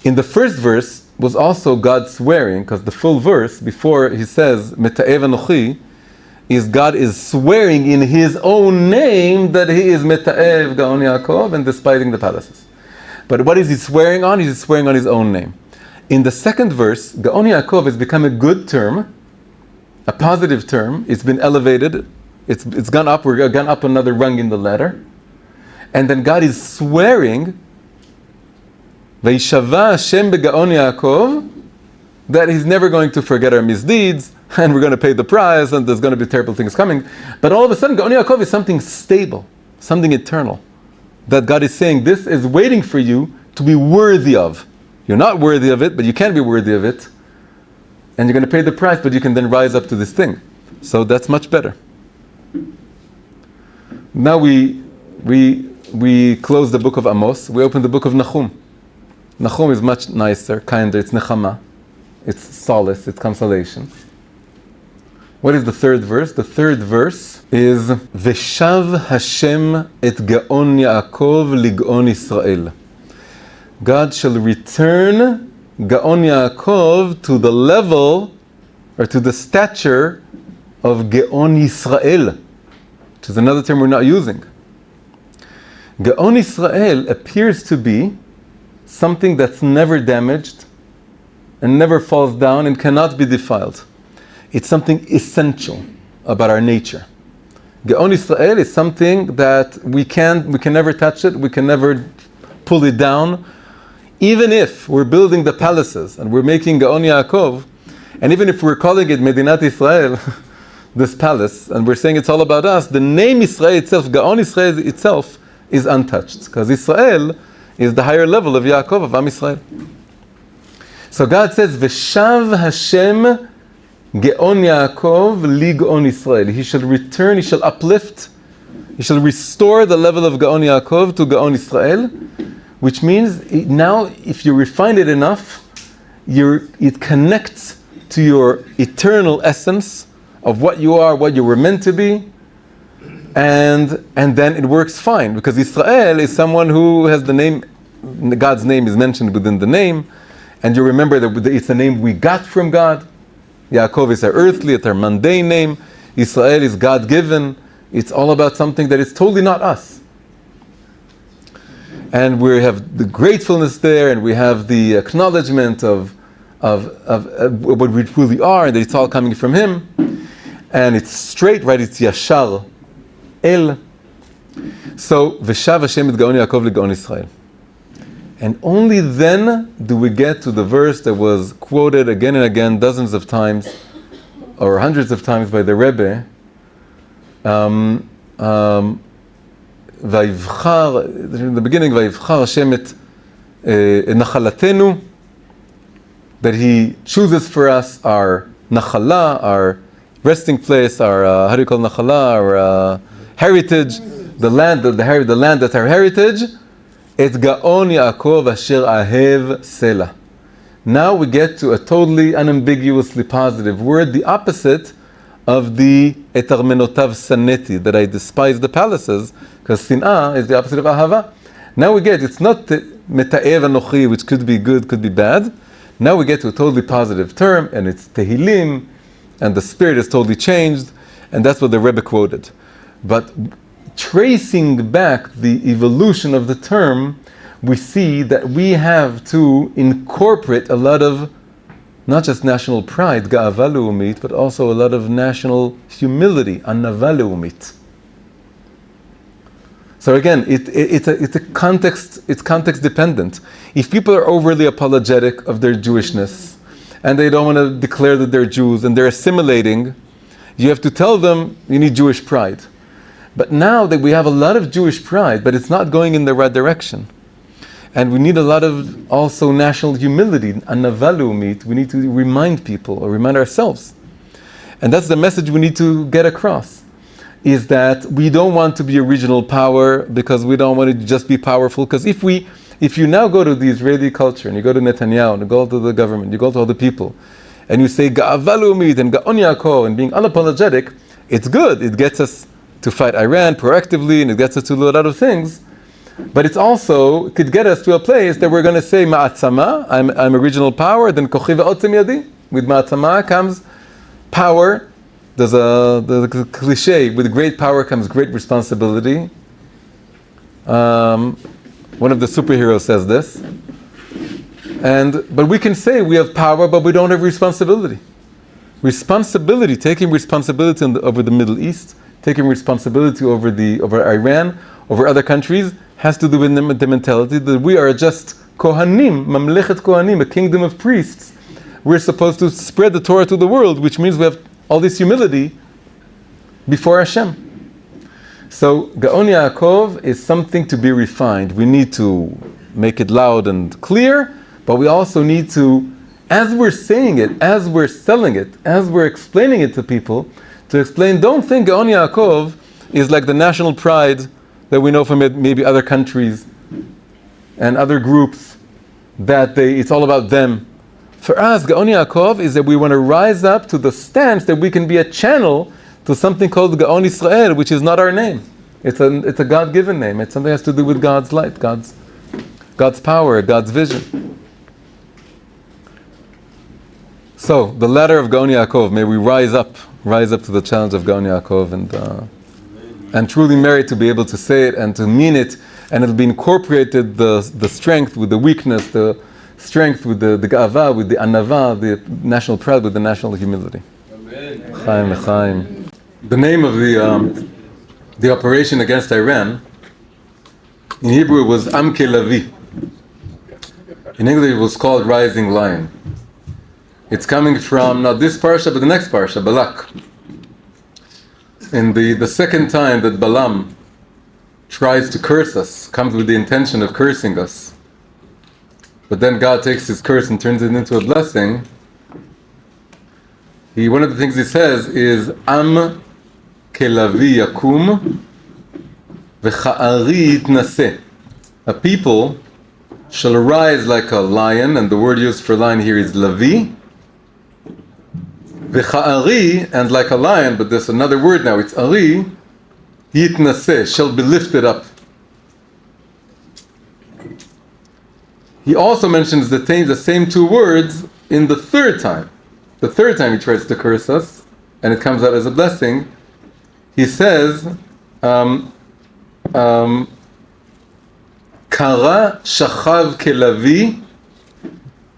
In the first verse was also God swearing, because the full verse before he says Meta'ev Anochi is God is swearing in His own name that He is Meta'ev Gaon Yaakov and despiting the palaces. But what is He swearing on? He's swearing on His own name. In the second verse, Gaon Yaakov has become a good term, a positive term. It's been elevated. It's gone up. We're gone up another rung in the ladder. And then God is swearing Vayishava Hashem begaon Yaakov, that He's never going to forget our misdeeds, and we're going to pay the price, and there's going to be terrible things coming. But all of a sudden, Gaon Yaakov is something stable, something eternal, that God is saying, this is waiting for you to be worthy of. You're not worthy of it, but you can be worthy of it, and you're going to pay the price, but you can then rise up to this thing. So that's much better. Now we close the book of Amos, we open the book of Nahum. Nahum is much nicer, kinder, it's nechama, it's solace, it's consolation. What is the third verse? The third verse is Veshav Hashem et Gaon Yaakov ligaon Israel. God shall return Gaon Yaakov to the level, or to the stature of Gaon Israel, which is another term we're not using. Gaon Israel appears to be something that's never damaged and never falls down and cannot be defiled. It's something essential about our nature. Gaon Israel is something that we can never touch it, we can never pull it down. Even if we're building the palaces and we're making Gaon Yaakov, and even if we're calling it Medinat Israel, this palace, and we're saying it's all about us, the name Israel itself, Gaon Israel itself, is untouched. Because Israel is the higher level of Yaakov, of Am Israel. So God says, Veshav Hashem Gaon Yaakov ligaon Israel. He shall return, He shall uplift, He shall restore the level of Gaon Yaakov to Gaon Israel, which means now, if you refine it enough, it connects to your eternal essence of what you are, what you were meant to be, and then it works fine, because Israel is someone who has the name, God's name is mentioned within the name, and you remember that it's a name we got from God. Yaakov is our earthly, it's our mundane name. Israel is God-given. It's all about something that is totally not us. And we have the gratefulness there, and we have the acknowledgement of what we truly are, and that it's all coming from Him. And it's straight, right? It's Yashar El. So, Veshav Hashem et Gaon Yaakov leGaon Israel. And only then do we get to the verse that was quoted again and again, dozens of times, or hundreds of times by the Rebbe. Vayivchar, in the beginning, Vayivchar Hashem et Nachalatenu, that He chooses for us our Nachala, our resting place, our, how do you call Nachala, our heritage, the land that's our heritage. Et Gaon Yaakov asher ahev Selah. Now we get to a totally unambiguously positive word, the opposite of the Et Armenotav Saneti, that I despise the palaces, because Sin'ah is the opposite of Ahava. Now we get, it's not Meta'ev Anochi, which could be good, could be bad. Now we get to a totally positive term, and it's Tehillim, and the spirit is totally changed, and that's what the Rebbe quoted. But tracing back the evolution of the term, we see that we have to incorporate a lot of not just national pride, ga'ava le'umit, but also a lot of national humility, anava le'umit. So again, it's a context. It's context dependent. If people are overly apologetic of their Jewishness, and they don't want to declare that they're Jews, and they're assimilating, you have to tell them you need Jewish pride. But now that we have a lot of Jewish pride, but it's not going in the right direction, and we need a lot of also national humility, anava le'umit, we need to remind people, or remind ourselves. And that's the message we need to get across, is that we don't want to be a regional power because we don't want to just be powerful. Because if you now go to the Israeli culture, and you go to Netanyahu, and you go to the government, you go to all the people, and you say ga'ava le'umit and Gaon Yaakov and being unapologetic, it's good. It gets us to fight Iran proactively, and it gets us to do a lot of things. But it could get us to a place that we're going to say ma'atzama, I'm a regional power, then kochi ve'otzem yadi. With ma'atzama comes power. There's the cliche, with great power comes great responsibility. One of the superheroes says this. But we can say we have power, but we don't have responsibility. Responsibility, taking responsibility over the Middle East, taking responsibility over Iran, over other countries, has to do with the mentality that we are just Kohanim, Mamlechet Kohanim, a kingdom of priests. We're supposed to spread the Torah to the world, which means we have all this humility before Hashem. So Gaon Yaakov is something to be refined. We need to make it loud and clear, but we also need to, as we're saying it, as we're selling it, as we're explaining it to people, to explain, don't think Gaon Yaakov is like the national pride that we know from maybe other countries and other groups, that it's all about them. For us, Gaon Yaakov is that we want to rise up to the stance that we can be a channel to something called Gaon Israel, which is not our name. It's a God-given name. It's something that has to do with God's light, God's power, God's vision. So, the ladder of Gaon Yaakov, may we rise up to the challenge of Gaon Yaakov, and truly merit to be able to say it and to mean it, and it'll be incorporated, the strength with the weakness, the strength with the ga'ava, with the anava, the national pride with the national humility. Amen. Chaim lechaim. The name of the operation against Iran in Hebrew was Am Kelavi. In English it was called Rising Lion. It's coming from not this parsha but the next parsha, Balak. In the second time that Balaam tries to curse us, comes with the intention of cursing us, but then God takes his curse and turns it into a blessing. One of the things he says is Am kelavi yakum v'cha'ari yitnaseh. A people shall arise like a lion, and the word used for lion here is lavi. V'cha'ari, and like a lion, but there's another word now, it's ari, yitnaseh, shall be lifted up. He also mentions the same two words in the third time. The third time he tries to curse us, and it comes out as a blessing, he says, Kara shachav kelavi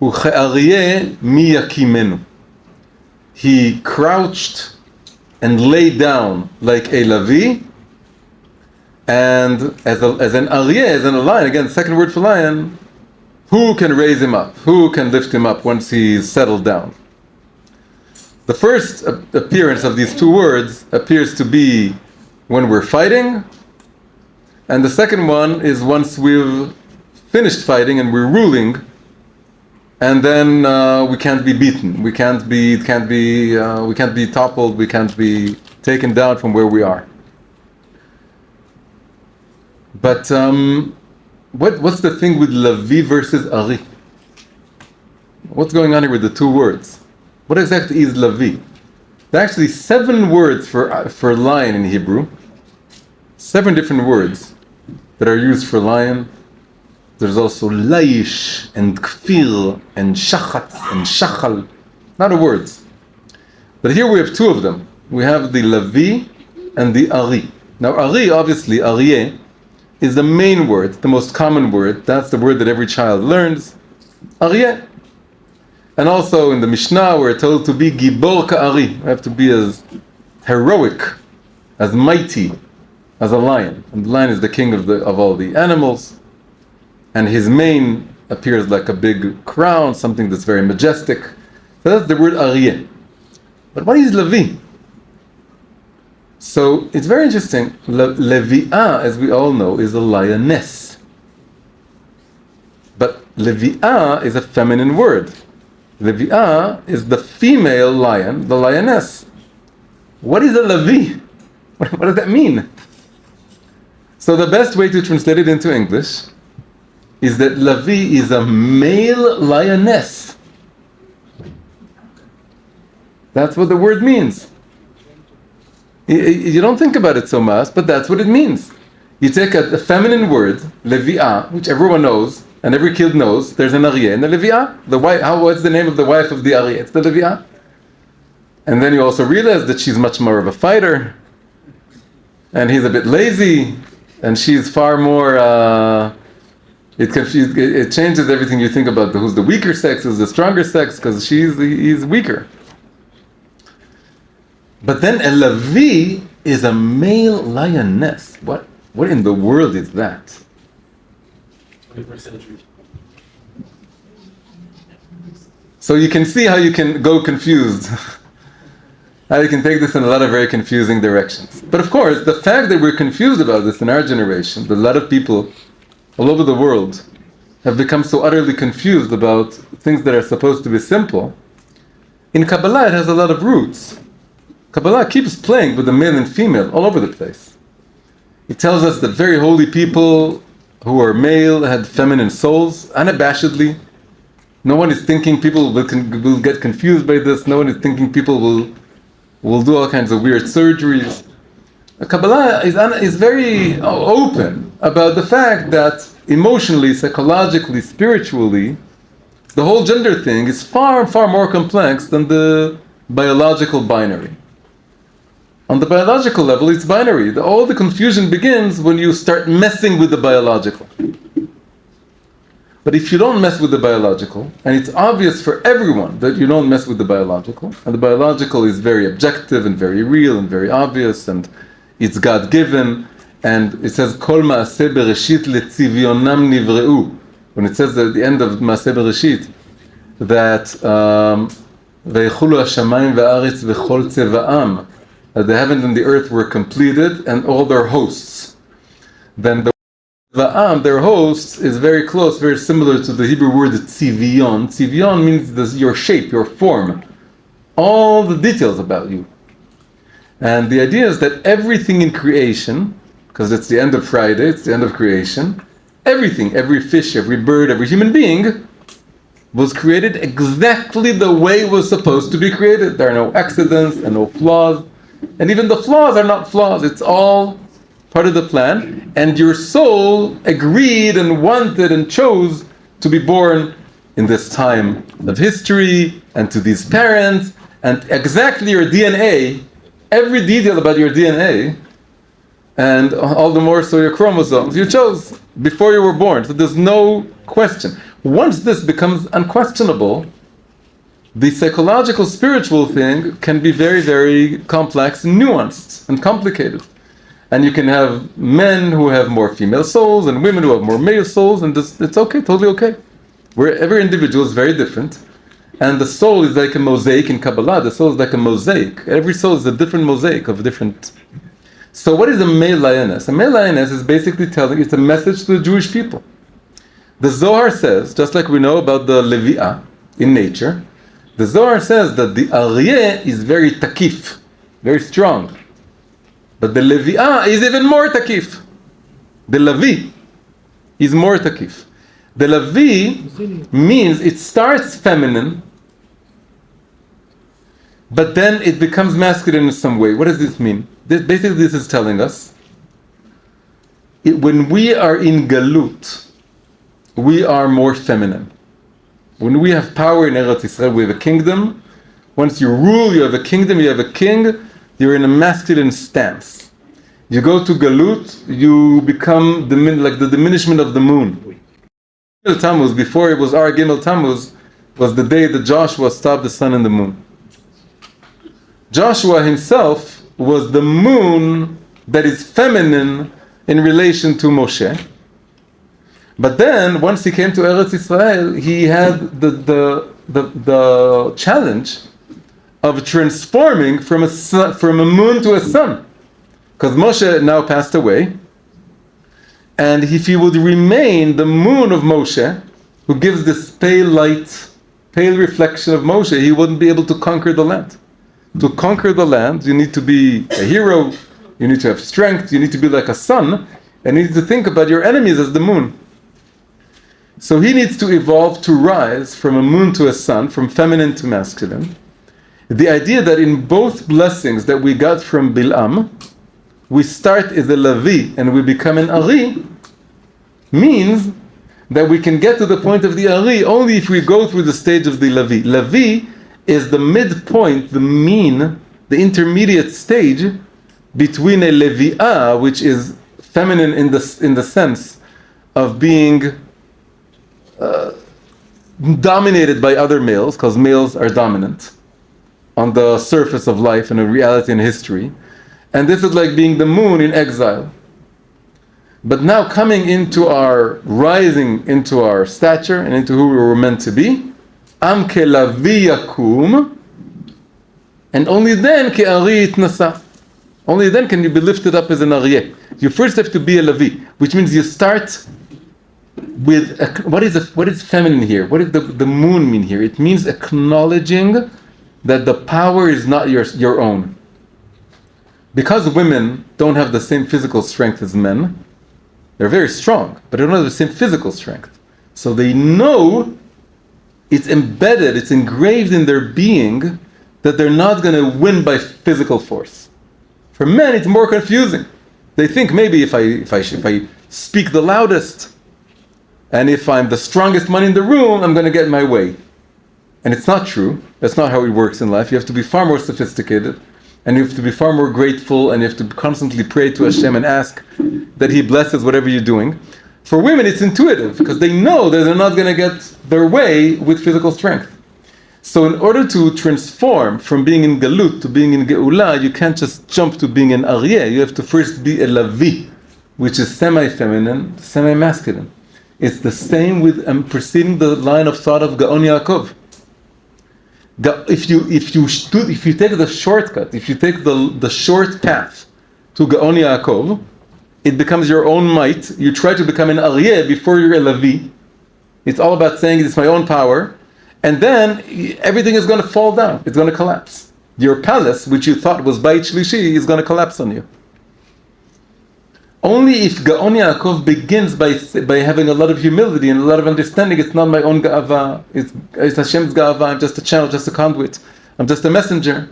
uche'aryeh mi yakimenu. He crouched and lay down like a lavi, and as an aryeh, as in a lion, again, second word for lion, who can raise him up? Who can lift him up once he's settled down? The first appearance of these two words appears to be when we're fighting, and the second one is once we've finished fighting and we're ruling, and then we can't be beaten, we can't be toppled, we can't be taken down from where we are. But what's the thing with Lavi versus Ari? What's going on here with the two words? What exactly is Lavi? There are actually 7 words for lion in Hebrew. 7 different words that are used for lion. There's also Laish and Kfir and Shachat and Shachal. A lot of words. But here we have 2 of them. We have the Lavi and the Ari. Now Ari, obviously, Aryeh, is the main word, the most common word. That's the word that every child learns. Aryeh. And also in the Mishnah, we're told to be Gibor Ka'ari. We have to be as heroic, as mighty as a lion. And the lion is the king of all the animals. And his mane appears like a big crown, something that's very majestic. So that's the word Aryeh. But what is Levi? So it's very interesting. Levi'ah, as we all know, is a lioness. But Levi'ah is a feminine word. Levi'ah is the female lion, the lioness. What is a Levi? What does that mean? So the best way to translate it into English is that Levi is a male lioness. That's what the word means. You don't think about it so much, but that's what it means. You take a feminine word, Levi'ah, which everyone knows, and every kid knows, there's an Aryeh and a Levi'ah. What's the name of the wife of the Aryeh? It's the Levi'ah. And then you also realize that she's much more of a fighter, and he's a bit lazy, and she's far more, it changes everything you think about who's the weaker sex, who's the stronger sex, because he's weaker. But then a Levi is a male lioness. What in the world is that? 21st century. So you can see how you can go confused. How you can take this in a lot of very confusing directions. But of course, the fact that we're confused about this in our generation, that a lot of people all over the world have become so utterly confused about things that are supposed to be simple, in Kabbalah it has a lot of roots. Kabbalah keeps playing with the male and female all over the place. It tells us that very holy people who are male had feminine souls, unabashedly. No one is thinking people will get confused by this. No one is thinking people will do all kinds of weird surgeries. Kabbalah is very open about the fact that emotionally, psychologically, spiritually, the whole gender thing is far, far more complex than the biological binary. On the biological level, it's binary. All the confusion begins when you start messing with the biological. But if you don't mess with the biological, and it's obvious for everyone that you don't mess with the biological, and the biological is very objective and very real and very obvious, and it's God-given, and it says, Kol ma'aseh bereshit letzivionam nivreu. When it says at the end of Maaseh Bereshit, that Veichulu hashamayim va'aretz v'chol tzeva'am, that the heavens and the earth were completed and all their hosts. Then the Va'am, their hosts, is very close, very similar to the Hebrew word tzivion. Tzivion means your shape, your form, all the details about you. And the idea is that everything in creation, because it's the end of Friday, it's the end of creation, everything, every fish, every bird, every human being, was created exactly the way it was supposed to be created. There are no accidents and no flaws. And even the flaws are not flaws. It's all part of the plan. And your soul agreed and wanted and chose to be born in this time of history and to these parents and exactly your DNA, every detail about your DNA, and all the more so your chromosomes, you chose before you were born. So there's no question. Once this becomes unquestionable, the psychological, spiritual thing can be very, very complex and nuanced and complicated. And you can have men who have more female souls and women who have more male souls, and it's okay, totally okay. Where every individual is very different. And the soul is like a mosaic in Kabbalah. The soul is like a mosaic. Every soul is a different mosaic of different. So what is a male lioness? A male lioness is basically telling, it's a message to the Jewish people. The Zohar says, just like we know about the Levi'ah in nature, the Zohar says that the Aryeh is very takif, very strong. But the Levi'ah is even more takif. The Levi is more takif. The Levi means it starts feminine, but then it becomes masculine in some way. What does this mean? Basically, this is telling us, when we are in Galut, we are more feminine. When we have power in Eretz Yisrael, we have a kingdom. Once you rule, you have a kingdom, you have a king, you're in a masculine stance. You go to Galut, you become like the diminishment of the moon. Gimel Tamuz, before it was our Gimel Tamuz, was the day that Joshua stopped the sun and the moon. Joshua himself was the moon that is feminine in relation to Moshe. But then, once he came to Eretz Yisrael, he had the challenge of transforming from a moon to a sun. Because Moshe now passed away. And if he would remain the moon of Moshe, who gives this pale light, pale reflection of Moshe, he wouldn't be able to conquer the land. To conquer the land, you need to be a hero, you need to have strength, you need to be like a sun, and you need to think about your enemies as the moon. So he needs to evolve to rise from a moon to a sun, from feminine to masculine. The idea that in both blessings that we got from Bil'am, we start as a Levi and we become an Ari, means that we can get to the point of the Ari only if we go through the stage of the Levi. Levi is the midpoint, the mean, the intermediate stage between a Levi'ah, which is feminine in the sense of being dominated by other males, because males are dominant on the surface of life and in reality and history. And this is like being the moon in exile. But now coming into our, rising into our stature and into who we were meant to be, Am ke'lavi yakum, and only then ke'ari itnasa. Only then can you be lifted up as an aryeh. You first have to be a Levi, which means you start with what is feminine here? What does the moon mean here? It means acknowledging that the power is not your own. Because women don't have the same physical strength as men, they're very strong, but they don't have the same physical strength. So they know it's embedded, it's engraved in their being that they're not going to win by physical force. For men, it's more confusing. They think maybe if I speak the loudest, and if I'm the strongest man in the room, I'm going to get my way. And it's not true. That's not how it works in life. You have to be far more sophisticated, and you have to be far more grateful, and you have to constantly pray to Hashem and ask that He blesses whatever you're doing. For women, it's intuitive, because they know that they're not going to get their way with physical strength. So in order to transform from being in Galut to being in Geula, you can't just jump to being an Aryeh. You have to first be a Levi, which is semi-feminine, semi-masculine. It's the same with preceding the line of thought of Gaon Yaakov. If you take the shortcut, if you take the short path to Gaon Yaakov, it becomes your own might. You try to become an Aryeh before you're a Levi. It's all about saying it's my own power, and then everything is going to fall down. It's going to collapse. Your palace, which you thought was Beit Shlishi, is going to collapse on you. Only if Gaon Yaakov begins by having a lot of humility and a lot of understanding, it's not my own Ga'ava, it's Hashem's Ga'ava, I'm just a channel, just a conduit, I'm just a messenger.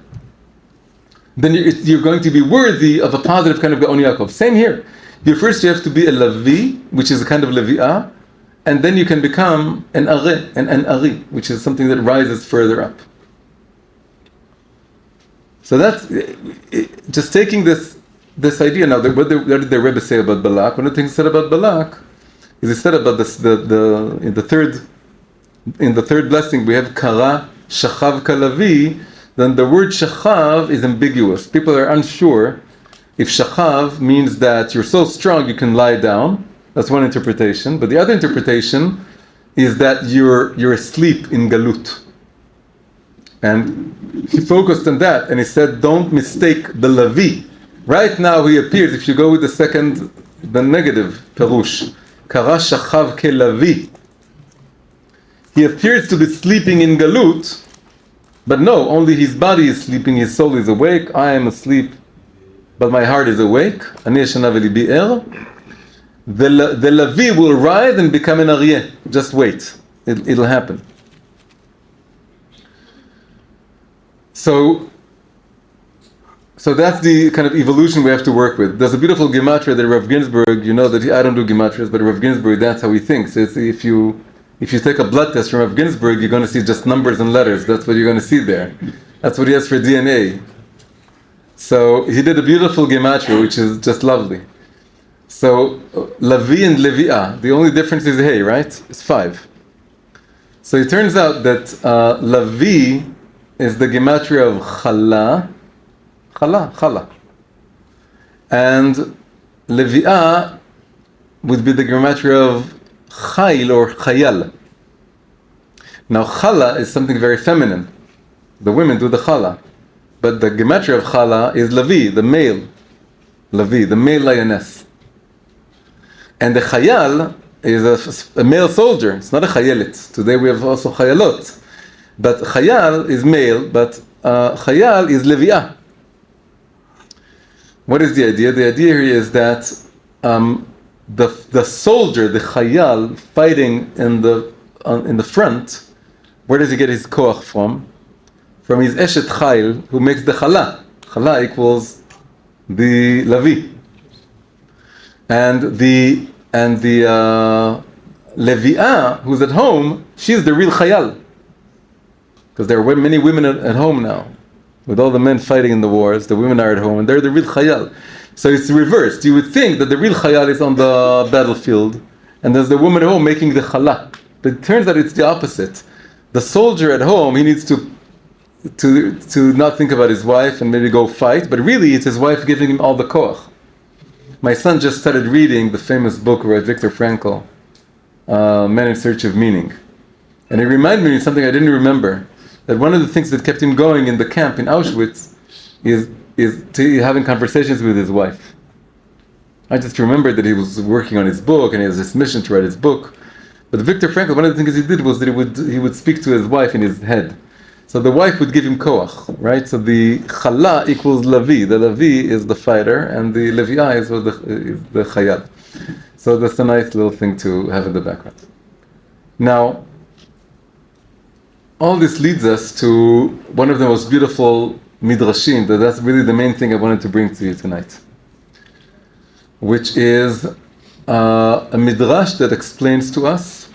Then you're going to be worthy of a positive kind of Gaon Yaakov. Same here. You have to be a Levi, which is a kind of Levi'ah, and then you can become an Ari, which is something that rises further up. So that's just taking this idea. Now, what did the Rebbe say about Balak? One of the things he said about Balak is he said about this, in the third blessing we have Kara Shachav Kalavi. Then the word Shachav is ambiguous. People are unsure if Shachav means that you're so strong you can lie down. That's one interpretation. But the other interpretation is that you're asleep in Galut. And he focused on that, and he said, don't mistake the Lavi. Right now he appears, if you go with the negative Perush, Kara Shachav Ke Lavi. He appears to be sleeping in Galut, but no, only his body is sleeping, his soul is awake. I am asleep, but my heart is awake. Ani yeshana v'libi er. The Lavi will rise and become an Aryeh. Just wait. It'll happen. So that's the kind of evolution we have to work with. There's a beautiful gematria that Rav Ginsburg, you know that I don't do gematrias, but Rav Ginsburg, that's how he thinks. It's if you take a blood test from Rav Ginsburg, you're going to see just numbers and letters. That's what you're going to see there. That's what he has for DNA. So he did a beautiful gematria, which is just lovely. So Lavi and Levi'ah, the only difference is hey, right? It's 5. So it turns out that Lavi is the gematria of Chala, and Levi'ah would be the gematria of Chayil or Chayal. Now Chala is something very feminine. The women do the Chala. But the gematria of Chala is Lavi, the male. Lavi, the male lioness. And the Chayal is a male soldier. It's not a Chayelet. Today we have also Chayalot. But Chayal is male, but Chayal is Levi'ah. What is the idea? The idea here is that the soldier, the Chayal, fighting in the front, where does he get his koach from? From his Eshet Chayil, who makes the Chala. Chala equals the Lavi. And the Levi'ah, who's at home, she's the real Chayal. Because there are many women at home now. With all the men fighting in the wars, the women are at home, and they're the real Chayal. So it's reversed. You would think that the real Chayal is on the battlefield, and there's the woman at home making the Chala. But it turns out it's the opposite. The soldier at home, he needs to not think about his wife and maybe go fight, but really it's his wife giving him all the koach. My son just started reading the famous book by Viktor Frankl, Men in Search of Meaning. And it reminded me of something I didn't remember. That one of the things that kept him going in the camp in Auschwitz is having conversations with his wife. I just remembered that he was working on his book and he has this mission to write his book. But Viktor Frankl, one of the things he did was that he would speak to his wife in his head. So the wife would give him koach, right? So the Chala equals Lavi. The Lavi is the fighter, and the Levi'ah is the Chayal. So that's a nice little thing to have in the background. Now, all this leads us to one of the most beautiful midrashim. That's really the main thing I wanted to bring to you tonight, which is a midrash that explains to us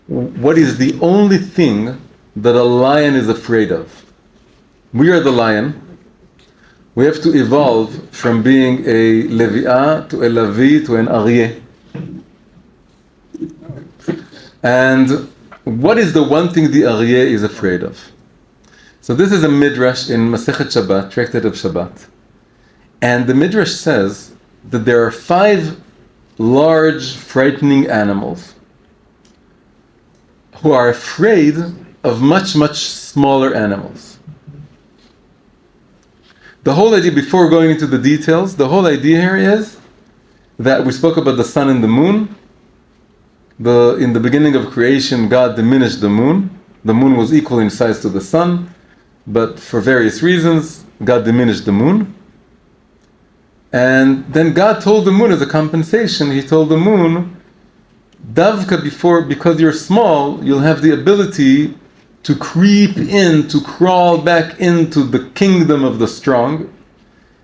what is the only thing that a lion is afraid of. We are the lion. We have to evolve from being a Levi'ah to a Lavi to an Aryeh. And what is the one thing the Aryeh is afraid of? So this is a midrash in Masechet Shabbat, Tractate of Shabbat. And the midrash says that there are 5 large, frightening animals who are afraid of much, much smaller animals. The whole idea, before going into the details, the whole idea here is that we spoke about the sun and the moon. In the beginning of creation, God diminished the moon. The moon was equal in size to the sun, but for various reasons, God diminished the moon. And then God told the moon as a compensation, He told the moon, Davka, because you're small, you'll have the ability to creep in, to crawl back into the kingdom of the strong,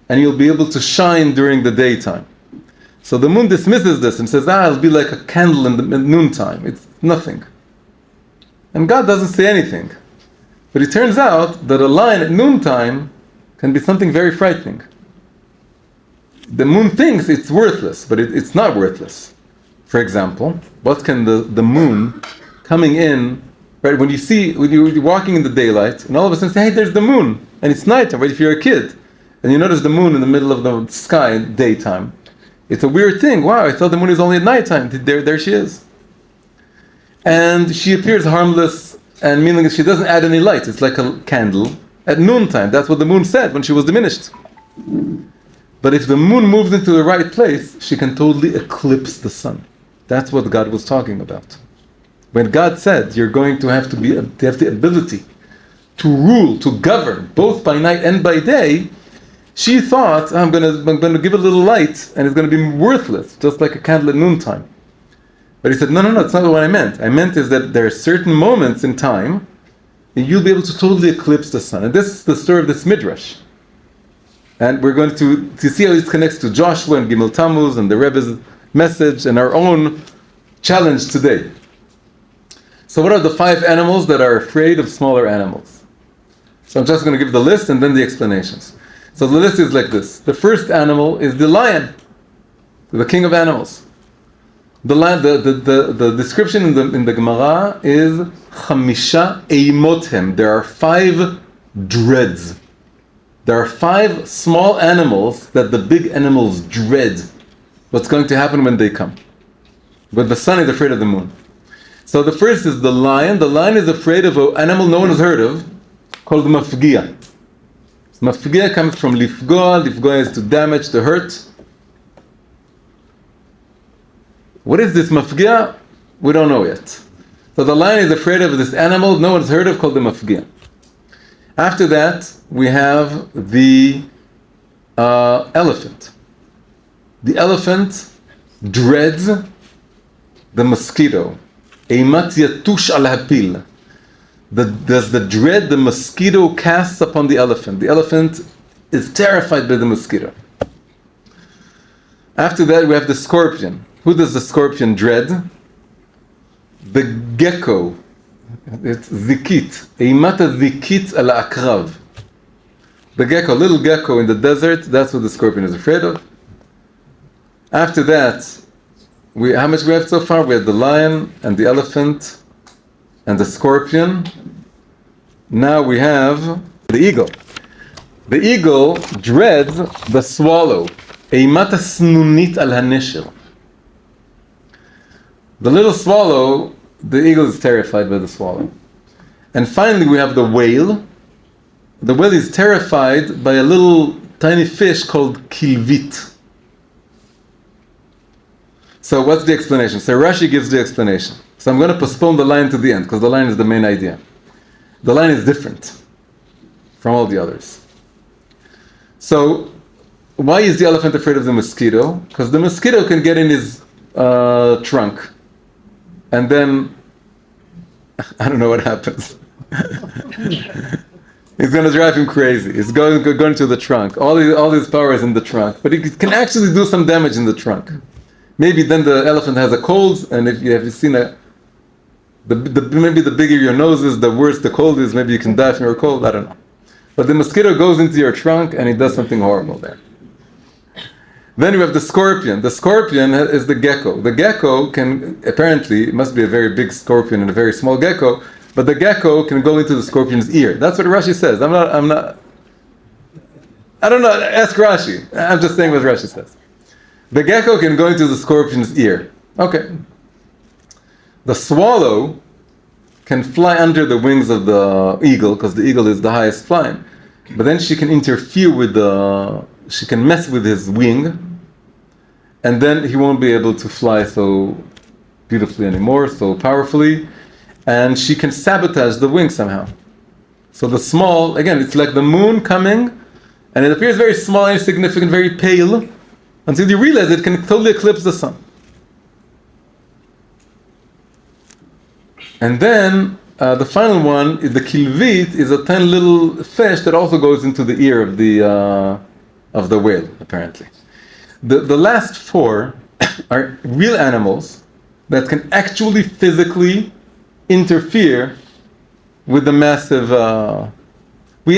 and you'll be able to shine during the daytime. So the moon dismisses this and says, it'll be like a candle in the noontime. It's nothing. And God doesn't say anything. But it turns out that a lion at noontime can be something very frightening. The moon thinks it's worthless, but it's not worthless. For example, what can the moon coming in, right? When you're walking in the daylight, and all of a sudden say, hey, there's the moon, and it's nighttime, right? If you're a kid, and you notice the moon in the middle of the sky at daytime, it's a weird thing. Wow, I thought the moon is only at nighttime. There she is. And she appears harmless, and meaning she doesn't add any light. It's like a candle at noontime. That's what the moon said when she was diminished. But if the moon moves into the right place, she can totally eclipse the sun. That's what God was talking about. When God said, you're going to have the ability to rule, to govern, both by night and by day, she thought, I'm going to give a little light, and it's going to be worthless, just like a candle at noontime. But he said, no, it's not what I meant. I meant is that there are certain moments in time, and you'll be able to totally eclipse the sun. And this is the story of this midrash. And we're going to see how this connects to Joshua and Gimel Tamuz and the Rebbe's message and our own challenge today. So what are the 5 animals that are afraid of smaller animals? So I'm just going to give the list and then the explanations. So the list is like this. The first animal is the lion, the king of animals. The lion, the description in the Gemara is Chamisha Eimothem. There are 5 dreads. There are 5 small animals that the big animals dread. What's going to happen when they come? But the sun is afraid of the moon. So the first is the lion. The lion is afraid of an animal no one has heard of, called the mafgia. Mafgia comes from lifgoa. Lifgoa is to damage, to hurt. What is this mafgia? We don't know yet. So the lion is afraid of this animal no one's heard of, called the mafgia. After that, we have the elephant. The elephant dreads the mosquito. Eimat yatush al hapil. Does the dread the mosquito casts upon the elephant? The elephant is terrified by the mosquito. After that, we have the scorpion. Who does the scorpion dread? The gecko. It's zikit. Eimata zikit ala akrav. The gecko, little gecko in the desert, that's what the scorpion is afraid of. After that, how much we have so far? We have the lion and the elephant and the scorpion. Now we have the eagle. The eagle dreads the swallow. Eimata snunit al hanishel. The little swallow, the eagle is terrified by the swallow. And finally we have the whale. The whale is terrified by a little tiny fish called kilvit. So what's the explanation? So Rashi gives the explanation. So I'm going to postpone the line to the end, because the line is the main idea. The line is different from all the others. So why is the elephant afraid of the mosquito? Because the mosquito can get in his trunk. And then, I don't know what happens. It's going to drive him crazy. It's going to the trunk. All his power is in the trunk. But it can actually do some damage in the trunk. Maybe then the elephant has a cold, and if you have seen maybe the bigger your nose is, the worse the cold is. Maybe you can die from your cold. I don't know. But the mosquito goes into your trunk, and it does something horrible there. Then you have the scorpion. The scorpion is the gecko. The gecko it must be a very big scorpion and a very small gecko, but the gecko can go into the scorpion's ear. That's what Rashi says. I don't know, ask Rashi. I'm just saying what Rashi says. The gecko can go into the scorpion's ear. Okay. The swallow can fly under the wings of the eagle, because the eagle is the highest flying. But then she can interfere she can mess with his wing, and then he won't be able to fly so beautifully anymore, so powerfully, and she can sabotage the wing somehow. So the small, again, it's like the moon coming, and it appears very small, insignificant, very pale, until you realize it can totally eclipse the sun. And then the final one is the kilvit, is a tiny little fish that also goes into the ear of the whale, apparently. The last 4 are real animals that can actually physically interfere with the massive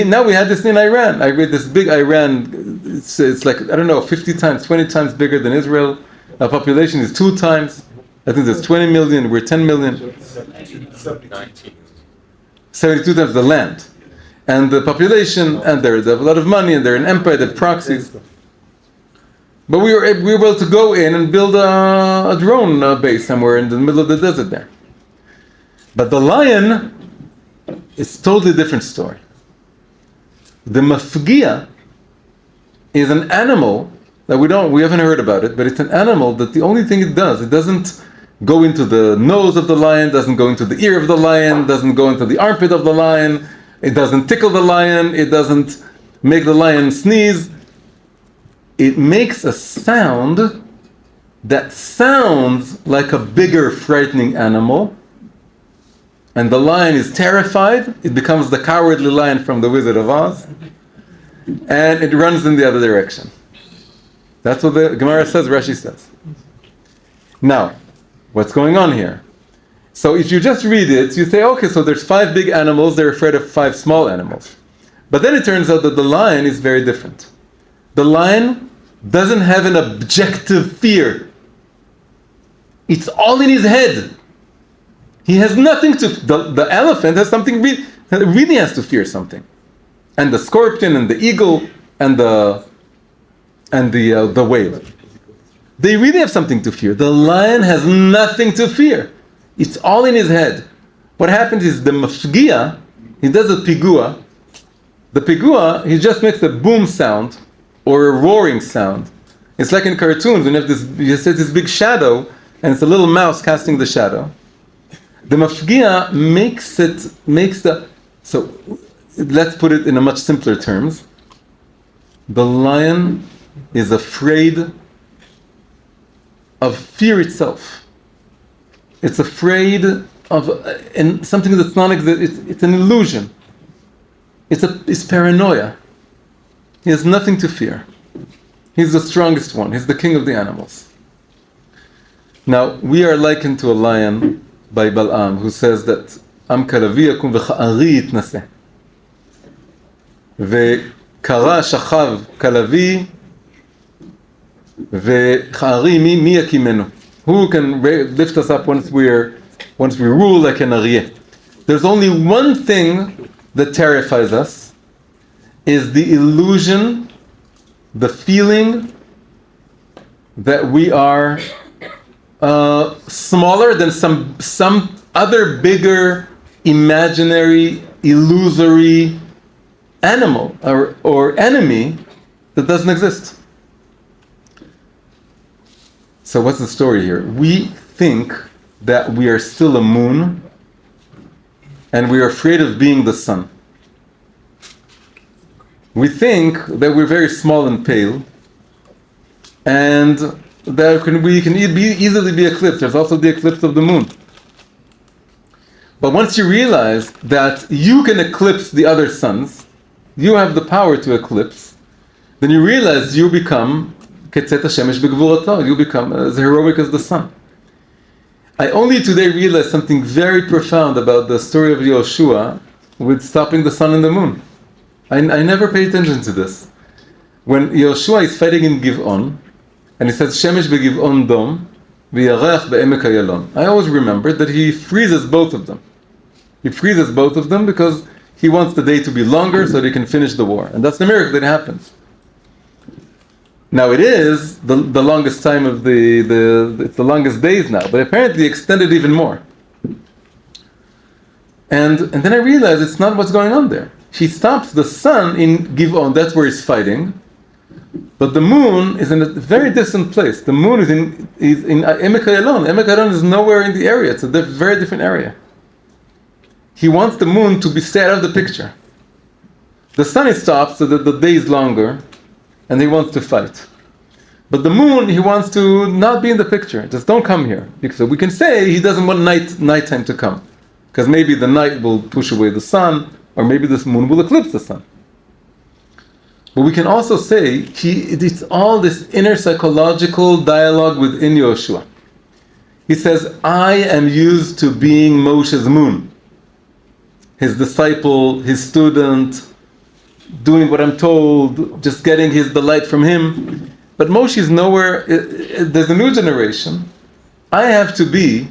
Now we had this in Iran. I read this big Iran. It's like, I don't know, 50 times, 20 times bigger than Israel. Our population is 2 times. I think there's 20 million. We're 10 million. 72 times the land. And the population, and they have a lot of money, and they're an empire, they have proxies. But we were able to go in and build a drone base somewhere in the middle of the desert there. But the lion is a totally different story. The mafgia is an animal that we haven't heard about it, but it's an animal that the only thing it doesn't go into the nose of the lion, doesn't go into the ear of the lion, doesn't go into the armpit of the lion, it doesn't tickle the lion, it doesn't make the lion sneeze. It makes a sound that sounds like a bigger, frightening animal, and the lion is terrified. It becomes the cowardly lion from the Wizard of Oz, and it runs in the other direction. That's what the Gemara says, Rashi says. Now, what's going on here? So if you just read it, you say, okay, so there's 5 big animals, they're afraid of 5 small animals. But then it turns out that the lion is very different. The lion doesn't have an objective fear. It's all in his head. He has nothing to... The elephant has something really has to fear something. And the scorpion and the eagle and the whale. They really have something to fear. The lion has nothing to fear. It's all in his head. What happens is the mafgia, he does a pigua. The pigua, he just makes a boom sound or a roaring sound. It's like in cartoons when you have this big shadow and it's a little mouse casting the shadow. The mafgia so let's put it in a much simpler terms. The lion is afraid of fear itself. It's afraid of something that's non-existent. It's an illusion. It's paranoia. He has nothing to fear. He's the strongest one. He's the king of the animals. Now, we are likened to a lion by Balaam, who says that Am kalavi yakum v'cha'ari yitnaseh. Ve'kara shachav kalavi ve'cha'ari mi yakimenu. Who can lift us up once we rule like an aryeh? There's only one thing that terrifies us, is the illusion, the feeling that we are smaller than some other bigger, imaginary, illusory animal or enemy that doesn't exist. So what's the story here? We think that we are still a moon and we are afraid of being the sun. We think that we're very small and pale and that we can easily be eclipsed. There's also the eclipse of the moon. But once you realize that you can eclipse the other suns, you have the power to eclipse, then you realize you become you become as heroic as the sun. I only today realized something very profound about the story of Yoshua with stopping the sun and the moon. I never paid attention to this. When Yoshua is fighting in Giv'on, and he says, Shemesh beGiv'on dom, v'yarech be'emek hayalon. I always remember that he freezes both of them. He freezes both of them because he wants the day to be longer so that he can finish the war. And that's the miracle that happens. Now it is the longest time of it's the longest days now, but apparently extended even more. And then I realized it's not what's going on there. He stops the sun in Giv'on, that's where he's fighting, but the moon is in a very distant place. The moon is in Emek Hayalon. Emek Hayalon is nowhere in the area. It's a very different area. He wants the moon to stay out of the picture. The sun is stopped so that the day is longer, and he wants to fight. But the moon, he wants to not be in the picture. Just don't come here. So we can say he doesn't want nighttime to come, because maybe the night will push away the sun, or maybe this moon will eclipse the sun. But we can also say it's all this inner psychological dialogue within Yoshua. He says, I am used to being Moshe's moon, his disciple, his student, doing what I'm told, just getting his delight from him. But Moshe is nowhere. There's a new generation. I have to be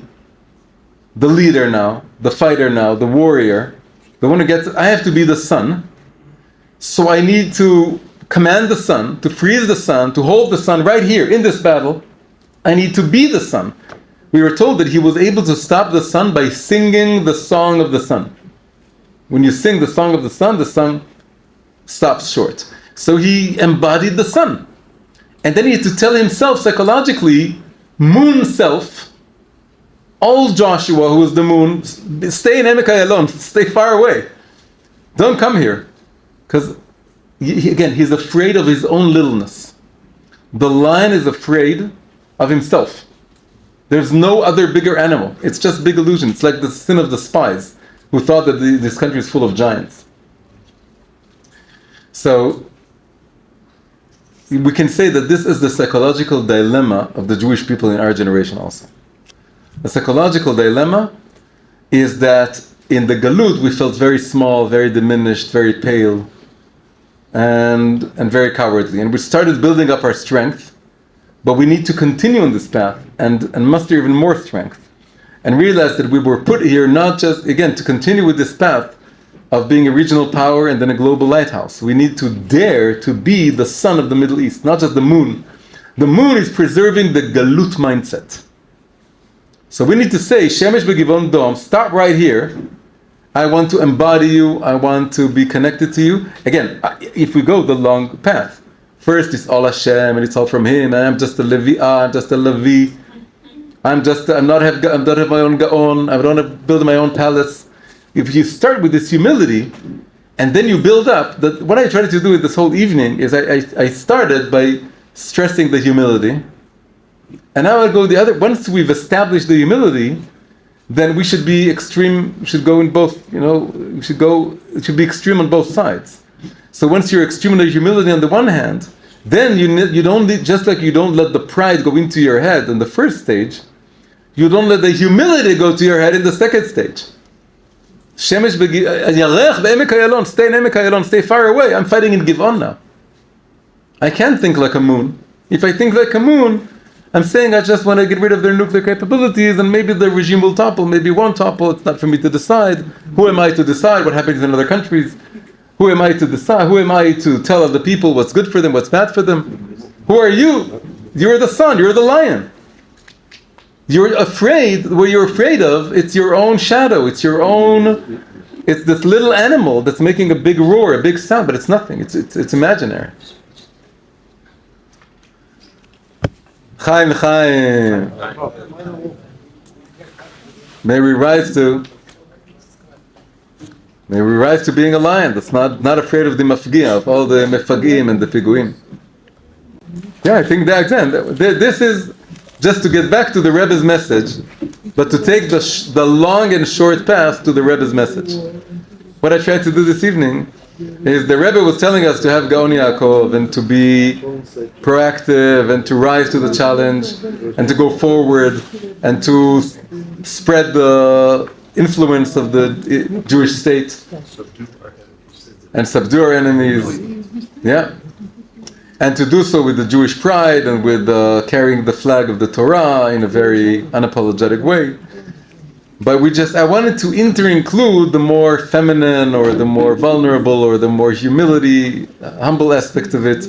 the leader now, the fighter now, the warrior, the one who gets. I have to be the sun. So I need to command the sun, to freeze the sun, to hold the sun right here in this battle. I need to be the sun. We were told that he was able to stop the sun by singing the song of the sun. When you sing the song of the sun stops short. So he embodied the sun. And then he had to tell himself psychologically, moon self, old Joshua, who is the moon, stay in Emek alone, stay far away. Don't come here. Because, again, he's afraid of his own littleness. The lion is afraid of himself. There's no other bigger animal. It's just big illusion. It's like the sin of the spies who thought that this country is full of giants. So, we can say that this is the psychological dilemma of the Jewish people in our generation also. The psychological dilemma is that in the Galut we felt very small, very diminished, very pale, and very cowardly. And we started building up our strength, but we need to continue on this path and muster even more strength. And realize that we were put here not just, again, to continue with this path of being a regional power and then a global lighthouse. We need to dare to be the sun of the Middle East, not just the moon. The moon is preserving the Galut mindset. So we need to say, Shemesh Begivon Dom, stop right here. I want to embody you. I want to be connected to you. Again, if we go the long path, first it's all Hashem and it's all from Him. And I'm just a Levi. I'm just a Levi. I don't have my own Gaon. I don't have to build my own palace. If you start with this humility, and then you build up, that what I tried to do with this whole evening is I started by stressing the humility, and now I'll go the other. Once we've established the humility, then we should be extreme. We should go in both. It should be extreme on both sides. So once you're extreme in the humility on the one hand, then you don't just like you don't let the pride go into your head in the first stage, you don't let the humility go to your head in the second stage. Shemesh be'emek hayalon, stay in Emek hayalon, stay far away. I'm fighting in Givon now. I can't think like a moon. If I think like a moon, I'm saying I just want to get rid of their nuclear capabilities and maybe the regime will topple, maybe won't topple. It's not for me to decide. Who am I to decide what happens in other countries? Who am I to decide? Who am I to tell other people what's good for them, what's bad for them? Who are you? You're the sun, you're the lion. You're afraid, what you're afraid of, it's your own shadow, it's this little animal that's making a big roar, a big sound, but it's nothing, it's imaginary. Chaim. May we rise to being a lion that's not afraid of the mafgia, of all the mefagim and the piguim. Yeah, I think that again, this is just to get back to the Rebbe's message, but to take the long and short path to the Rebbe's message. What I tried to do this evening is the Rebbe was telling us to have Gaon Yaakov and to be proactive and to rise to the challenge and to go forward and to spread the influence of the Jewish state and subdue our enemies. Yeah. And to do so with the Jewish pride and with carrying the flag of the Torah in a very unapologetic way. But I wanted to include the more feminine or the more vulnerable or the more humility, humble aspect of it.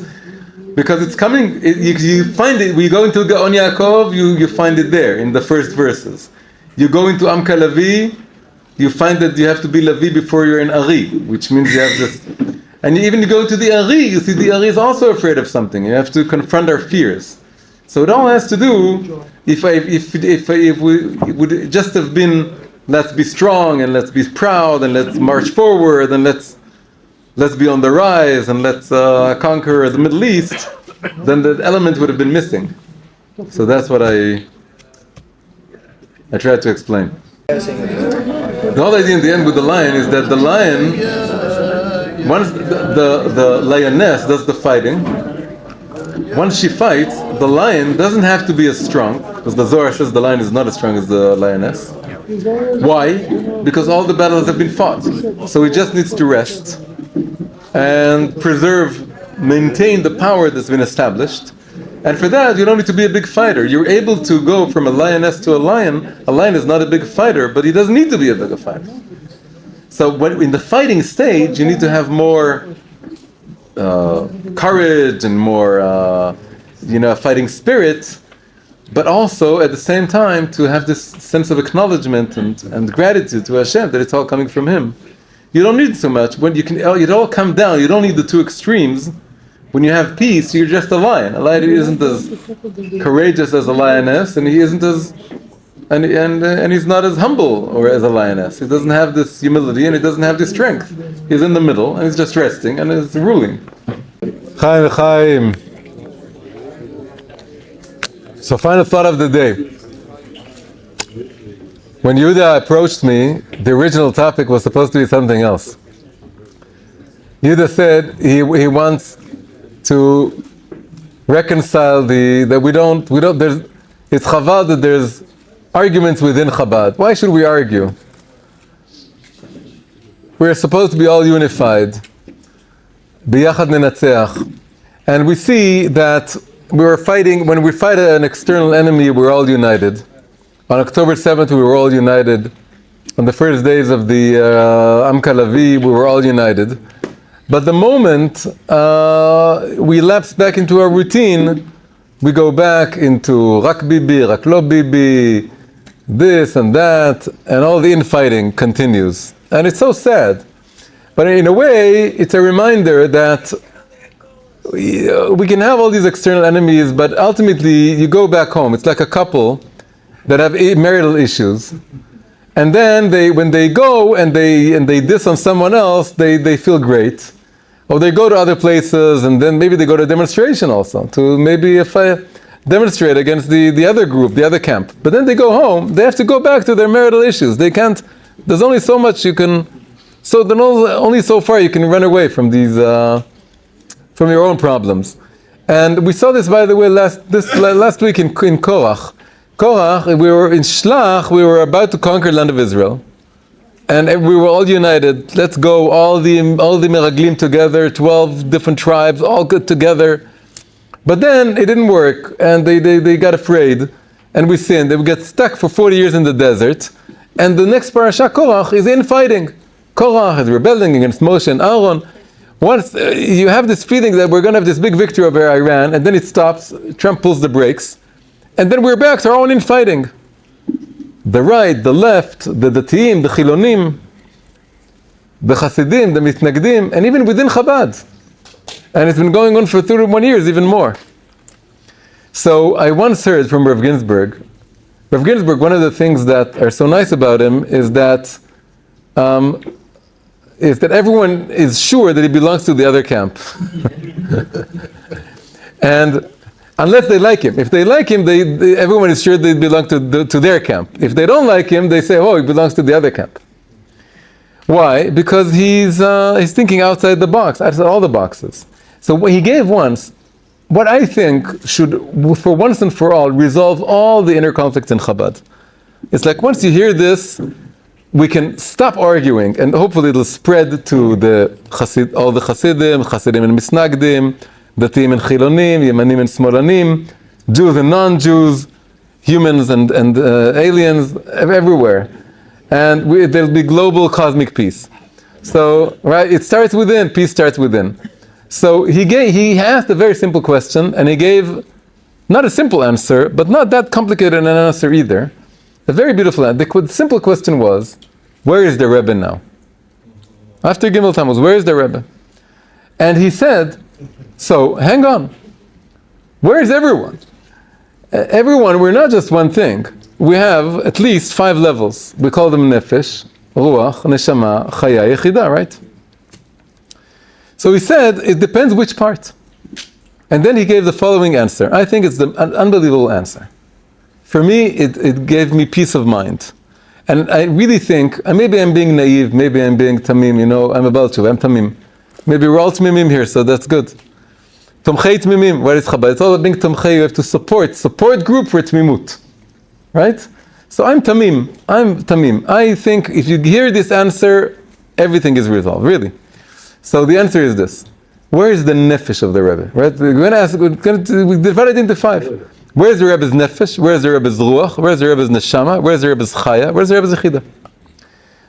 Because it's coming, you find it, when you go into Gaon Yaakov, you find it there in the first verses. You go into Amka Levi, you find that you have to be Levi before you're an Ari, which means you have this. And even you go to the Ari, you see the Ari is also afraid of something. You have to confront our fears. So it all has to do, if we would just have been, let's be strong and let's be proud and let's march forward and let's be on the rise and let's conquer the Middle East, then the element would have been missing. So that's what I tried to explain. The whole idea in the end with the lion is that the lion, once the lioness does the fighting, once she fights, the lion doesn't have to be as strong, because the Zohar says the lion is not as strong as the lioness. Why? Because all the battles have been fought. So he just needs to rest and maintain the power that's been established. And for that, you don't need to be a big fighter. You're able to go from a lioness to a lion. A lion is not a big fighter, but he doesn't need to be a big fighter. So when in the fighting stage, you need to have more courage and more, fighting spirit, but also at the same time to have this sense of acknowledgement and gratitude to Hashem that it's all coming from Him. You don't need so much. When it all come down. You don't need the two extremes. When you have peace, you're just a lion. A lion isn't as courageous as a lioness, and he isn't as and he's not as humble or as a lioness. He doesn't have this humility and he doesn't have this strength. He's in the middle and he's just resting and is ruling. Chaim. So final thought of the day. When Yehuda approached me, the original topic was supposed to be something else. Yehuda said he wants to reconcile it's Chabad that there's arguments within Chabad. Why should we argue? We're supposed to be all unified. B'yachad nenatzeach. And we see that when we fight an external enemy, we're all united. On October 7th, we were all united. On the first days of the Amka Lavi, we were all united. But the moment we lapse back into our routine, we go back into Rak Bibi, Rak Lo Bibi, this and that, and all the infighting continues. And it's so sad. But in a way, it's a reminder that we can have all these external enemies, but ultimately you go back home. It's like a couple that have marital issues. And then when they go and they diss on someone else, they feel great. Or they go to other places, and then maybe they go to a demonstration also, to maybe demonstrate against the other group, the other camp. But then they go home, they have to go back to their marital issues. They can't, there's only so much you can, only so far you can run away from these, from your own problems. And we saw this, by the way, last week in Korach. Korach, we were in Shlach, we were about to conquer the land of Israel. And we were all united. Let's go, all the Meraglim together, 12 different tribes, all good together. But then it didn't work, and they got afraid, and we sinned. They would get stuck for 40 years in the desert. And the next parasha, Korach, is infighting. Korach is rebelling against Moshe and Aaron. Once you have this feeling that we're going to have this big victory over Iran, and then it stops, Trump pulls the brakes, and then we're back to our own infighting. The right, the left, the Datiyim, the Chilonim, the Chassidim, the Mitnagdim, and even within Chabad. And it's been going on for 31 years, even more. So I once heard from Rav Ginsburg. Rav Ginsburg, one of the things that are so nice about him is that everyone is sure that he belongs to the other camp. And unless they like him. If they like him, everyone is sure they belong to their camp. If they don't like him, they say, oh, he belongs to the other camp. Why? Because he's thinking outside the box, outside all the boxes. So what he gave once, what I think should, for once and for all, resolve all the inner conflicts in Chabad. It's like once you hear this, we can stop arguing, and hopefully it'll spread to all the Chassidim and Misnagdim, Datim and Chilonim, Yemanim and Smolanim, Jews and non-Jews, humans and aliens, everywhere. And there'll be global cosmic peace. So, right, it starts within, peace starts within. So he asked a very simple question, and he gave not a simple answer, but not that complicated an answer either. A very beautiful answer. The simple question was, where is the Rebbe now? After Gimel Tamuz, where is the Rebbe? And he said, so, hang on. Where is everyone? Everyone, we're not just one thing. We have at least 5 levels. We call them Nefesh, Ruach, Neshama, Chaya, Yechidah, right? So he said, it depends which part. And then he gave the following answer. I think it's an unbelievable answer. For me, it gave me peace of mind. And I really think, and maybe I'm being naive, maybe I'm being Tamim, I'm about to, I'm Tamim. Maybe we're all Tamimim here, so that's good. Tomchei Tmimim, where is Chabad? It's all about being Tomchei. You have to support group for Tmimut. Right? So I'm Tamim. I think if you hear this answer, everything is resolved, really. So the answer is this. Where is the nefesh of the Rebbe? Right? We're going to ask, we divide it into 5. Where's the Rebbe's nefesh? Where's the Rebbe's ruach? Where's the Rebbe's neshama? Where's the Rebbe's chaya? Where's the Rebbe's yechida?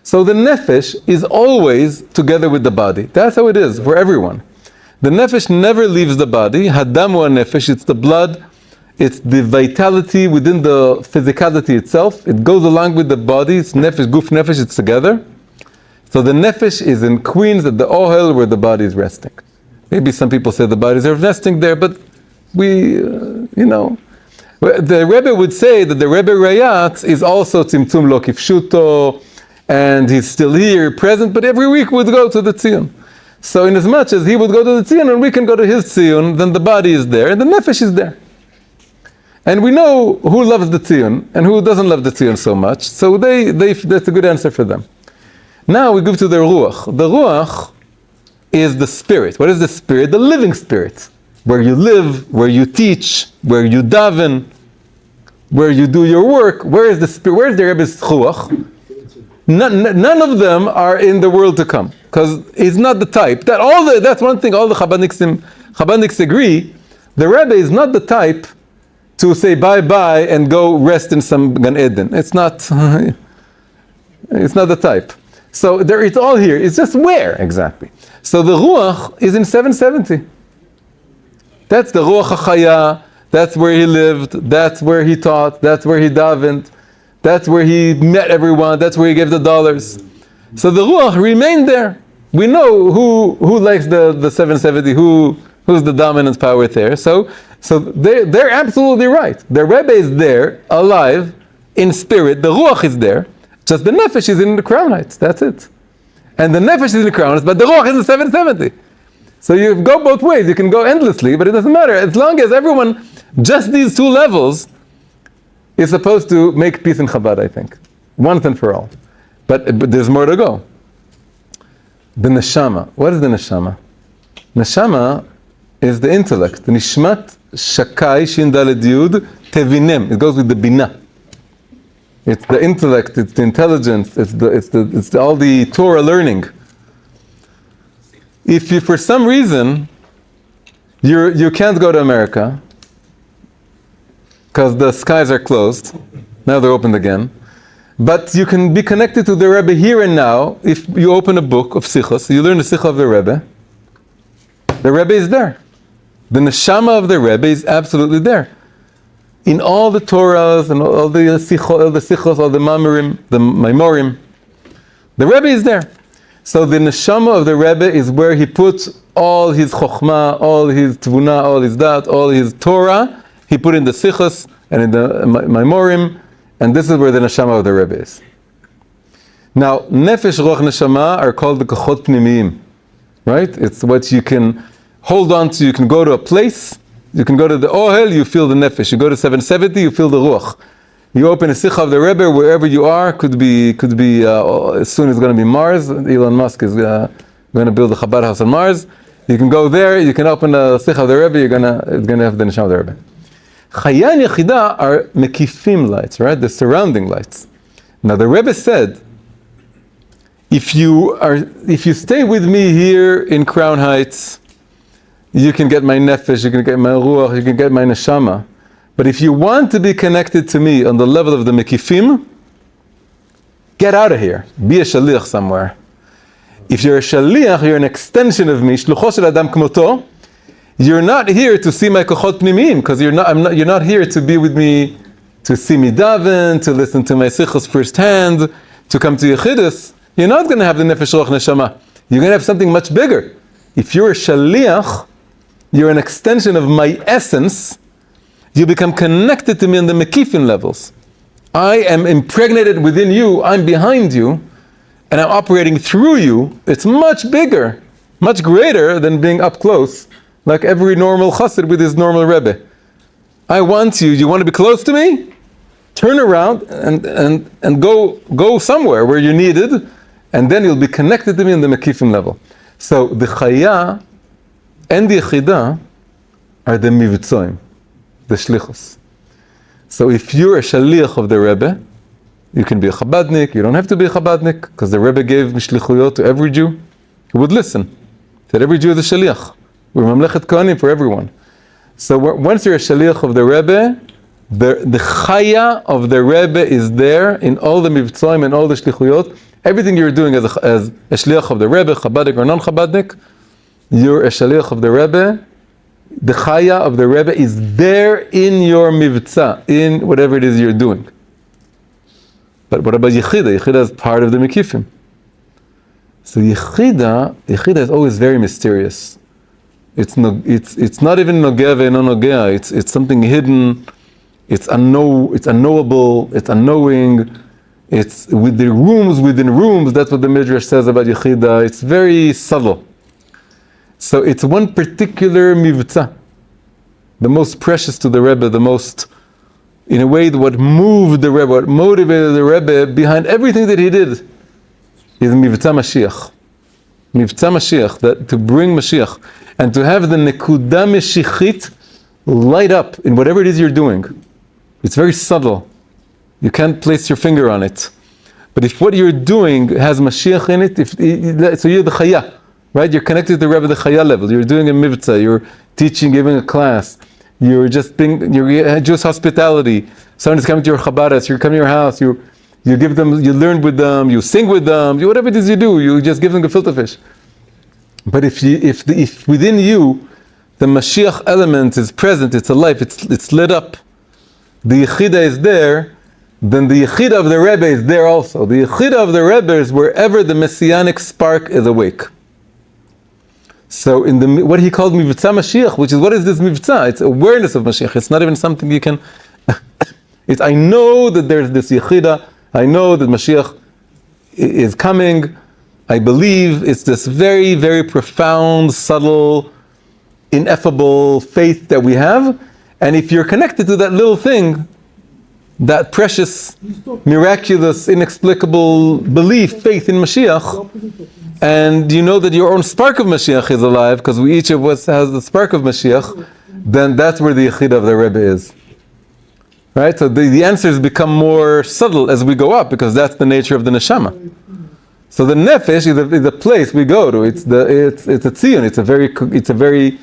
So the nefesh is always together with the body. That's how it is for everyone. The nefesh never leaves the body. Hadamu nefesh, it's the blood, it's the vitality within the physicality itself. It goes along with the body. It's nefesh, guf nefesh, it's together. So the nefesh is in Queens at the ohel where the body is resting. Maybe some people say the bodies are resting there, but we, the Rebbe would say that the Rebbe Rayat is also tzimtzum lo kifshuto, and he's still here, present, but every week would go to the Tzion. So in as much as he would go to the Tzion and we can go to his Tzion, then the body is there and the nefesh is there. And we know who loves the Tzion and who doesn't love the Tzion so much, so that's a good answer for them. Now we go to the Ruach. The Ruach is the spirit. What is the spirit? The living spirit. Where you live, where you teach, where you daven, where you do your work. Where is the spirit? Where is the Rebbe's Ruach? None of them are in the world to come. Because he's not the type. That's one thing all the Chabadniks agree. The Rebbe is not the type to say bye-bye and go rest in some Gan Eden. It's not the type. So it's all here. It's just where exactly. So the Ruach is in 770. That's the Ruach HaChaya. That's where he lived. That's where he taught. That's where he davened. That's where he met everyone. That's where he gave the dollars. So the Ruach remained there. We know who likes the 770, who's the dominant power there. So they're absolutely right. The Rebbe is there, alive, in spirit. The Ruach is there. Just the nefesh is in the crown heights. That's it. And the nefesh is in the crown heights, but the ruach is in 770. So you go both ways. You can go endlessly, but it doesn't matter. As long as everyone, just these 2 levels, is supposed to make peace in Chabad, I think. Once and for all. But there's more to go. The neshama. What is the neshama? Neshama is the intellect. The nishmat shakai shin daled yud tevinem. It goes with the binah. It's the intellect, it's the intelligence, it's all the Torah learning. If you, for some reason, you can't go to America because the skies are closed, now they're opened again, but you can be connected to the Rebbe here and now. If you open a book of Sichos, you learn the Sicha of the Rebbe is there. The neshama of the Rebbe is absolutely there. In all the Torahs and all the Sichos, all the Maimorim, the Rebbe is there. So the neshama of the Rebbe is where he puts all his chokhmah, all his tvuna, all his dat, all his Torah. He put in the Sichos and in the Maimorim, and this is where the neshama of the Rebbe is. Now, nefesh, ruach, neshama are called the kochot pnimiyim, right? It's what you can hold on to. You can go to a place. You can go to the ohel, you feel the nefesh. You go to 770, you feel the ruach. You open a sicha of the Rebbe wherever you are. Could be soon it's going to be Mars. Elon Musk is going to build a Chabad house on Mars. You can go there. You can open a sicha of the Rebbe. It's going to have the neshama of the Rebbe. Chaya and yechida are mekifim lights, right? The surrounding lights. Now the Rebbe said, if you stay with me here in Crown Heights, you can get my nefesh, you can get my ruach, you can get my neshama. But if you want to be connected to me on the level of the mekifim, get out of here. Be a shaliach somewhere. If you're a shaliach, you're an extension of me. Shlucho shel adam kmoto. You're not here to see my kochot pnimiyim, because you're not here to be with me, to see me daven, to listen to my sichos firsthand, to come to yechidus. You're not going to have the nefesh ruach neshama. You're going to have something much bigger. If you're a shaliach, you're an extension of my essence. You become connected to me on the mekifin levels. I am impregnated within you, I'm behind you, and I'm operating through you. It's much bigger, much greater than being up close, like every normal chassid with his normal Rebbe. I want you. You want to be close to me? Turn around and go somewhere where you're needed, and then you'll be connected to me on the mekifin level. So the chaya and the yechida are the mivtzoim, the shlichos. So if you're a shaliach of the Rebbe, you can be a Chabadnik. You don't have to be a Chabadnik, because the Rebbe gave shlichuyot to every Jew who would listen. that every Jew is a shaliach. We're mamlechet kohanim for everyone. So once you're a shaliach of the Rebbe, the chaya of the Rebbe is there in all the mivtzoim and all the shlichuyot. Everything you're doing as a shliach of the Rebbe, Chabadnik or non-Chabadnik, you're a shaliach of the Rebbe. The chaya of the Rebbe is there in your mivtza, in whatever it is you're doing. But what about Yechida? Yechida is part of the Mekifim. So Yechida is always very mysterious. It's not even nogea ve'eno nogea. It's something hidden. It's unknowable. It's unknowing. It's within rooms. That's what the Midrash says about Yechida. It's very subtle. So it's one particular mivtza, the most precious to the Rebbe, the most, in a way, what moved the Rebbe, what motivated the Rebbe behind everything that he did, is mivtza Mashiach. Mivtza Mashiach, that to bring Mashiach, and to have the nekuda meshichit light up in whatever it is you're doing. It's very subtle. You can't place your finger on it. But if what you're doing has Mashiach in it, so you're the chaya. Right, you're connected to the Rebbe, the Chaya level. You're doing a mivtza. You're teaching, giving a class. You're Jewish hospitality. Someone's coming to your Chabad, you're coming to your house. You give them, you learn with them, you sing with them. Whatever it is you do, you just give them gefilte fish. But if within you the Mashiach element is present, it's alive, it's lit up. The Yechida is there. Then the Yechida of the Rebbe is there also. The Yechida of the Rebbe is wherever the messianic spark is awake. So in what he called mivtza Mashiach, which is, what is this mivtza? It's awareness of Mashiach. It's not even something you can... I know that there's this Yechida. I know that Mashiach is coming. I believe it's this very, very profound, subtle, ineffable faith that we have. And if you're connected to that little thing, that precious, miraculous, inexplicable belief, faith in Mashiach, and you know that your own spark of Mashiach is alive, because each of us has the spark of Mashiach, then that's where the Yechida of the Rebbe is. Right? So the answers become more subtle as we go up, because that's the nature of the neshama. So the nefesh is a place we go to. It's a tzion. It's a very,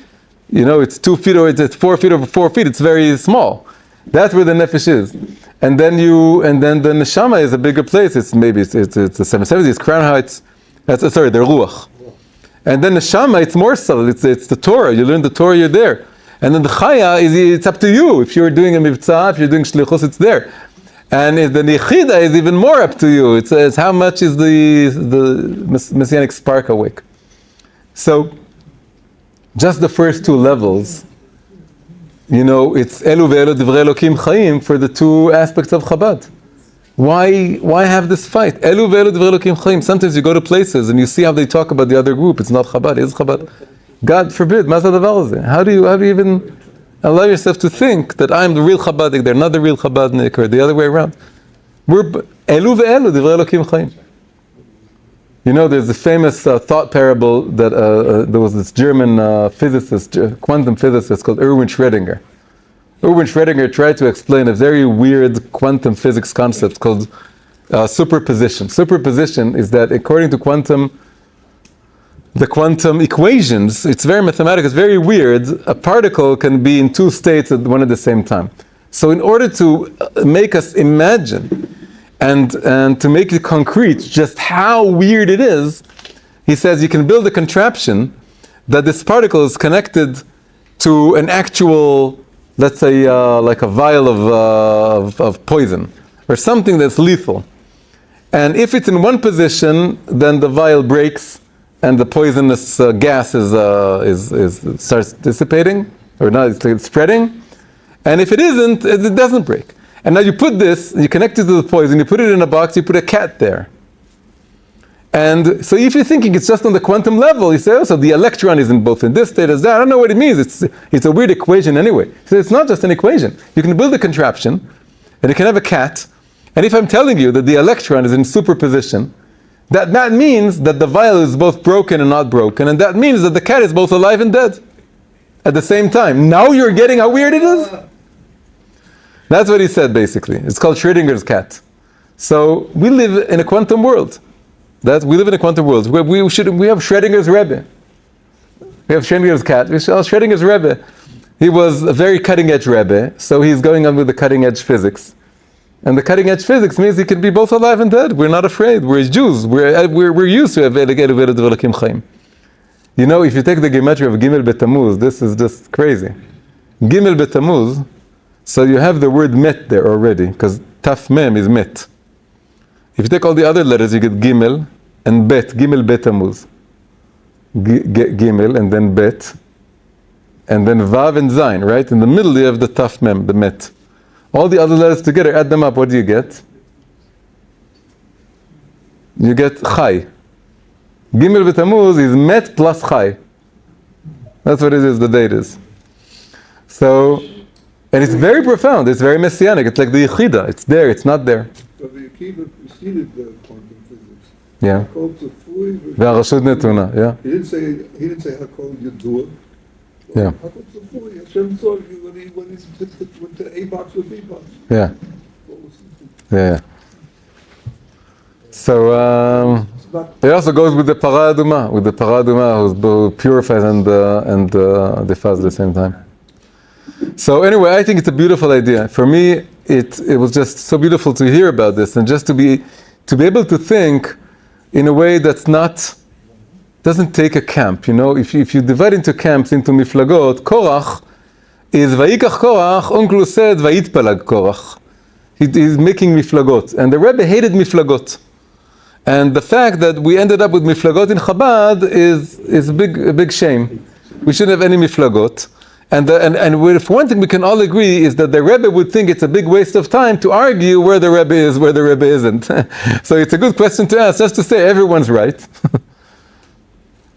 it's 2 feet or it's 4 feet over 4 feet. It's very small. That's where the nefesh is. And then the neshama is a bigger place. It's the 770. It's crown heights. The ruach. And then the neshama, it's more subtle. It's the Torah. You learn the Torah, you're there. And then the chaya it's up to you. If you're doing a mivtza, if you're doing shlichus, it's there. And the yechida is even more up to you. It's how much is the messianic spark awake. So, just the first 2 levels, it's elu ve'elu divrei Elokim chayim for the 2 aspects of Chabad. Why have this fight? Elu ve'elu divrei Elokim chayim. Sometimes you go to places and you see how they talk about the other group. It's not Chabad, it's Chabad. God forbid, ma zeh hadavar hazeh. How do you even allow yourself to think that I'm the real Chabadnik, they're not the real Chabadnik, or the other way around? We're elu ve'elu divrei Elokim chayim. There's a famous thought parable that there was this German physicist, quantum physicist called Erwin Schrödinger. Erwin Schrödinger tried to explain a very weird quantum physics concept called superposition. Superposition is that according to the quantum equations, it's very mathematical, it's very weird. A particle can be in 2 states at one at the same time. So in order to make us imagine and to make it concrete just how weird it is, he says you can build a contraption that this particle is connected to an actual, let's say, like a vial of poison, or something that's lethal. And if it's in one position, then the vial breaks, and the poisonous gas starts dissipating, or not, it's spreading. And if it isn't, it doesn't break. And now you put this, you connect it to the poison, you put it in a box, you put a cat there. And so if you're thinking it's just on the quantum level, you say, oh, so the electron isn't both in this state as that. I don't know what it means. It's a weird equation anyway. So it's not just an equation. You can build a contraption, and you can have a cat. And if I'm telling you that the electron is in superposition, that means that the vial is both broken and not broken, and that means that the cat is both alive and dead at the same time. Now you're getting how weird it is? That's what he said, basically. It's called Schrödinger's cat. So we live in a quantum world. We live in a quantum world. We have Schrödinger's Rebbe. We have Schrodinger's cat. Schrodinger's Rebbe. He was a very cutting-edge Rebbe, so he's going on with the cutting-edge physics. And the cutting-edge physics means he can be both alive and dead. We're not afraid. We're Jews. We're used to Eved Chaim. You know, if you take the gematria of Gimel Tamuz, this is just crazy. Gimel Tamuz, so you have the word met there already, because Taf Mem is met. If you take all the other letters, you get Gimel and Bet, Gimel Tamuz. Gimel and then Bet, and then Vav and Zain, right? In the middle you have the Taf Mem, the Met. All the other letters together, add them up, what do you get? You get Chai. Gimel Tamuz is Met plus Chai. That's what it is, the date is. So, and it's very profound, it's very messianic, it's like the Yechida, it's there, it's not there. So the Yechida preceded the quantum physics. Yeah. Ve'arashut netuna, yeah. He didn't say Hakol Yadua. Yeah. Hakol Tzafui. Hashem saw you when he went to A box with B box. Yeah. Yeah. So it also goes with the Parah Aduma, who purifies and defiles at the same time. So anyway, I think it's a beautiful idea. For me, it was just so beautiful to hear about this, and just to be able to think in a way that's doesn't take a camp. You know, if you divide into camps, into miflagot, Korach is Vayikach Korach, Onkel said Vayitpalag Korach. He's making miflagot, and the Rebbe hated miflagot. And the fact that we ended up with miflagot in Chabad is a big shame. We shouldn't have any miflagot. And if one thing we can all agree is that the Rebbe would think it's a big waste of time to argue where the Rebbe is, where the Rebbe isn't. So it's a good question to ask, just to say everyone's right.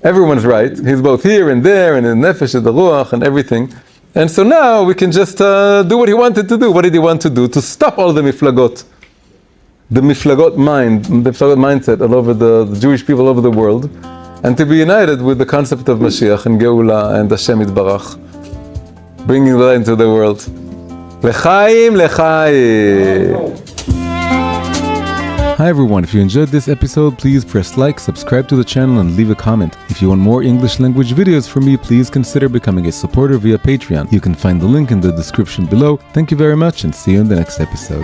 Everyone's right. He's both here and there, and in Nefesh and the Ruach and everything. And so now we can just do what he wanted to do. What did he want to do? To stop all the miflagot. The miflagot mindset all over the Jewish people all over the world, and to be united with the concept of Mashiach and Geula and Hashem Yitbarach, bringing the light into the world. L'chaim, l'chaim. Hi everyone, if you enjoyed this episode, please press like, subscribe to the channel, and leave a comment. If you want more English language videos from me, please consider becoming a supporter via Patreon. You can find the link in the description below. Thank you very much, and see you in the next episode.